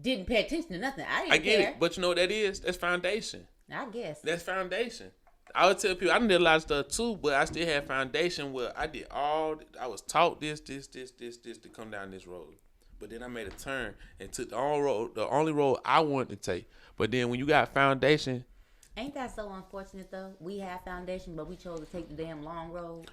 S2: didn't pay attention to nothing. I didn't
S1: I get
S2: care.
S1: it, but you know what that is? That's foundation.
S2: I guess.
S1: That's foundation. I would tell people I did a lot of stuff too, but I still had foundation where I did I was taught this to come down this road. But then I made a turn and took the only road I wanted to take. But then when you got foundation,
S2: Ain't that so unfortunate though? We had foundation, but we chose to take the damn long road.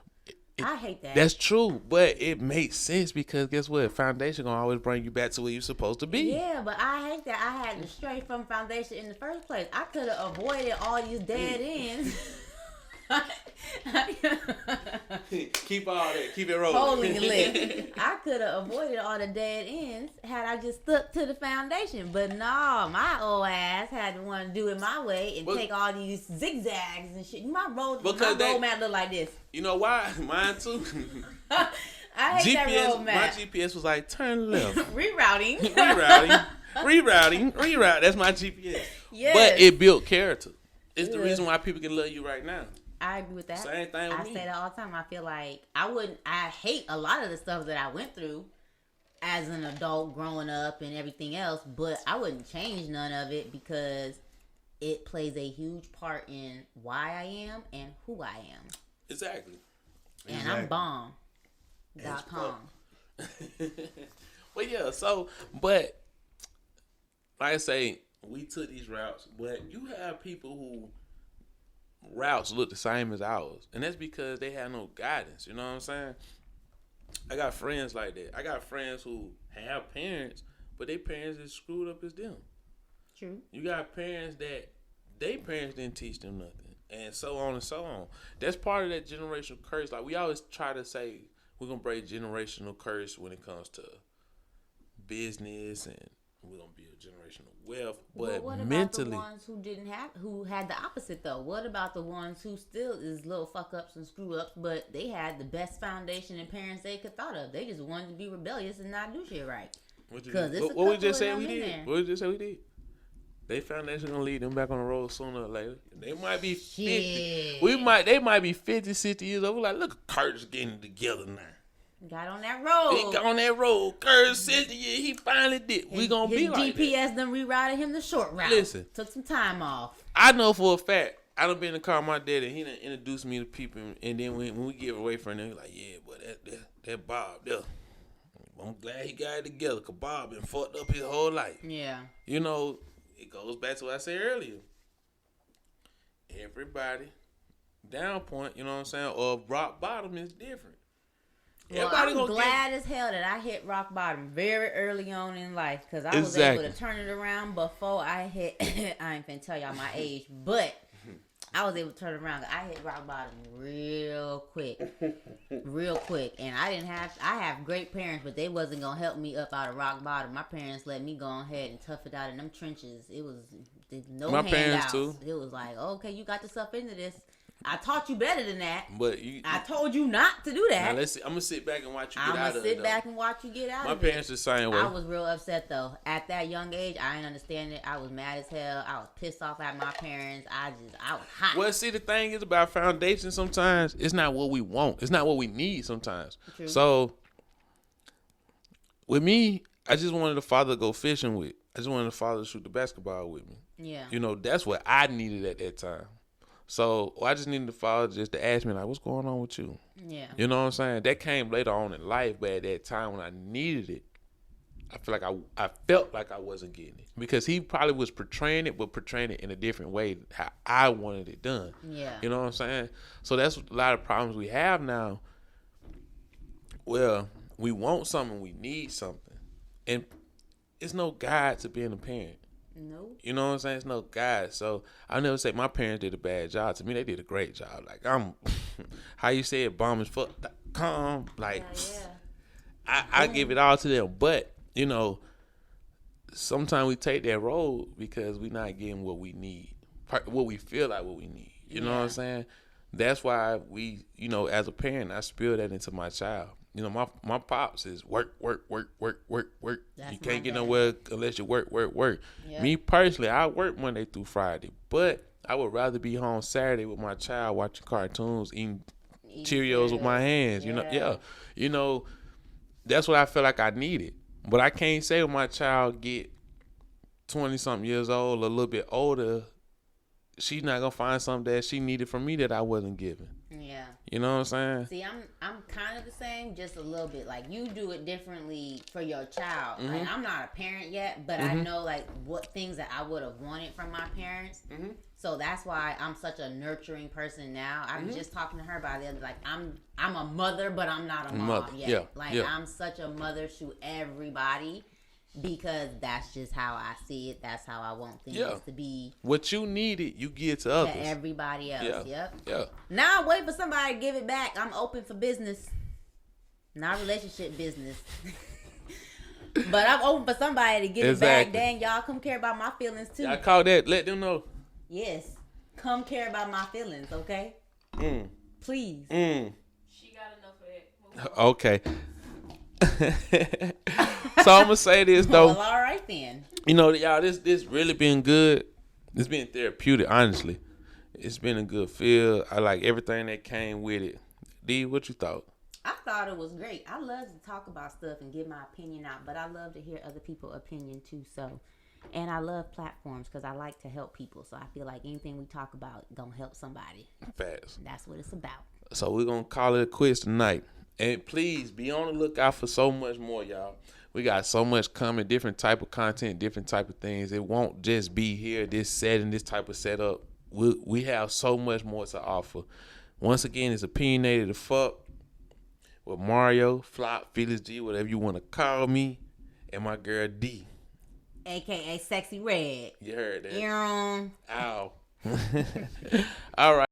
S2: I hate that.
S1: that's true, but it makes sense because guess what? Foundation gonna always bring you back to where you're supposed to be.
S2: Yeah, but I hate that I had to stray from foundation in the first place. I could have avoided all these dead ends.
S1: Keep all that. Keep it rolling.
S2: Holy lick. I could have avoided all the dead ends had I just stuck to the foundation. But no, my old ass had to want to do it my way and take all these zigzags and shit. My roadmap look like this.
S1: You know why? Mine too.
S2: I hate that
S1: GPS.
S2: roadmap.
S1: My GPS was like turn left.
S2: Rerouting.
S1: Reroute. That's my GPS.
S2: Yes.
S1: But it built character. It's the reason why people can love you right now.
S2: I agree with that.
S1: Same thing with
S2: I
S1: me.
S2: say that all the time. I feel like I hate a lot of the stuff that I went through as an adult growing up and everything else, but I wouldn't change none of it because it plays a huge part in why I am and who I am.
S1: Exactly.
S2: And I'm bomb.com.
S1: Well, yeah, but like I say, we took these routes, but you have people who routes look the same as ours, and that's because they have no guidance. You know what I'm saying? I got friends like that. I got friends who have parents, but their parents is screwed up as them.
S2: True.
S1: You got parents that their parents didn't teach them nothing, and so on and so on. That's part of that generational curse. Like we always try to say, we're gonna break generational curse when it comes to business, and we're gonna build generational wealth. But
S2: what about
S1: mentally,
S2: the ones who had the opposite though? What about the ones who still is little fuck ups and screw ups, but they had the best foundation and parents they could thought of? They just wanted to be rebellious and not do shit right.
S1: what
S2: we
S1: we just said we did? They foundation gonna lead them back on the road sooner or later. They might be 50. They might be 50, 60 years old. We're like, look, Curtis getting together now.
S2: Got on that road.
S1: He got on that road. Curtis 60 years, he finally did. We gonna be like that.
S2: His GPS done rerouted him the short route.
S1: Listen.
S2: Took some time off.
S1: I know for a fact, I done been in the car with my dad and he done introduced me to people, and then when we get away from them, he like, yeah, but that Bob there. I'm glad he got it together, cause Bob been fucked up his whole life.
S2: Yeah.
S1: You know, it goes back to what I said earlier. Everybody down point, you know what I'm saying, or rock bottom is different.
S2: Well, I'm glad as hell that I hit rock bottom very early on in life because I was able to turn it around before I hit. I ain't finna tell y'all my age, but I was able to turn around. I hit rock bottom real quick, and I have great parents, but they wasn't gonna help me up out of rock bottom. My parents let me go ahead and tough it out in them trenches. It was no
S1: My
S2: handouts.
S1: parents too.
S2: It was like, okay, you got yourself into this. I taught you better than that.
S1: But
S2: I told you not to do that.
S1: Now let's see. I'm gonna sit back and watch you get
S2: I'm
S1: out of it.
S2: gonna sit back and watch you get out
S1: My
S2: of it.
S1: parents the same way.
S2: I was real upset though. At that young age, I didn't understand it. I was mad as hell. I was pissed off at my parents. I was hot.
S1: Well, see, the thing is about foundation. Sometimes it's not what we want. It's not what we need. Sometimes.
S2: True.
S1: So with me, I just wanted the father to go fishing with. I just wanted the father to shoot the basketball with me.
S2: Yeah.
S1: You know, that's what I needed at that time. So I just needed the father just to ask me, like, what's going on with you?
S2: Yeah.
S1: You know what I'm saying? That came later on in life, but at that time when I needed it, I felt like I wasn't getting it. Because he probably was portraying it, but portraying it in a different way, how I wanted it done.
S2: Yeah.
S1: You know what I'm saying? So that's a lot of problems we have now. Well, we want something, we need something. And it's no guide to being a parent.
S2: No.
S1: You know what I'm saying? It's no guide. So I never say my parents did a bad job. To me, they did a great job. Like, I'm, how you say it, bomb as fuck, calm. Like, I give it all to them. But, you know, sometimes we take that road because we're not getting what we need, what we feel like what we need. You know what I'm saying? That's why we, you know, as a parent, I spill that into my child. You know, my pops is work.
S2: That's
S1: you can't get
S2: dad.
S1: nowhere unless you work.
S2: Yep.
S1: Me personally, I work Monday through Friday, but I would rather be home Saturday with my child watching cartoons, eating Cheerios with my hands. You know, you know, that's what I feel like I needed. But I can't say when my child get 20-something years old, a little bit older, she's not gonna find something that she needed from me that I wasn't giving.
S2: Yeah.
S1: You know what I'm saying?
S2: See, I'm kind of the same, just a little bit. Like, you do it differently for your child.
S1: Mm-hmm.
S2: Like, I'm not a parent yet, but I know like what things that I would have wanted from my parents.
S1: Mm-hmm.
S2: So that's why I'm such a nurturing person now. I was just talking to her about the other, like, I'm a mother, but I'm not a mom yet.
S1: Yeah.
S2: Like,
S1: Yeah.
S2: I'm such a mother to everybody because that's just how I see it. That's how I want things to be.
S1: What you needed, you give to others.
S2: To everybody else. Yep.
S1: Yeah.
S2: Now I wait for somebody to give it back. I'm open for business. Not relationship business. But I'm open for somebody to give it back. Dang, y'all come care about my feelings too.
S1: I call that. Let them know.
S2: Yes. Come care about my feelings, okay? Please.
S4: She got enough of that.
S1: Okay. So I'm gonna say this though.
S2: Well, all right then.
S1: You know, y'all, this really been good. It's been therapeutic, honestly. It's been a good feel. I like everything that came with it. D, what you thought?
S2: I thought it was great. I love to talk about stuff and get my opinion out, but I love to hear other people's opinion too. So, and I love platforms because I like to help people. So I feel like anything we talk about gonna help somebody.
S1: Fast.
S2: That's what it's about.
S1: So we're gonna call it a quits tonight. And please be on the lookout for so much more, y'all. We got so much coming, different type of content, different type of things. It won't just be here, this setting, this type of setup. We have so much more to offer. Once again, it's OpinionatedAsFuQ with Mario, Flop, Felix G, whatever you want to call me, and my girl D.
S2: AKA Sexy Red.
S1: You heard that?
S2: Yeah.
S1: Ow. All right.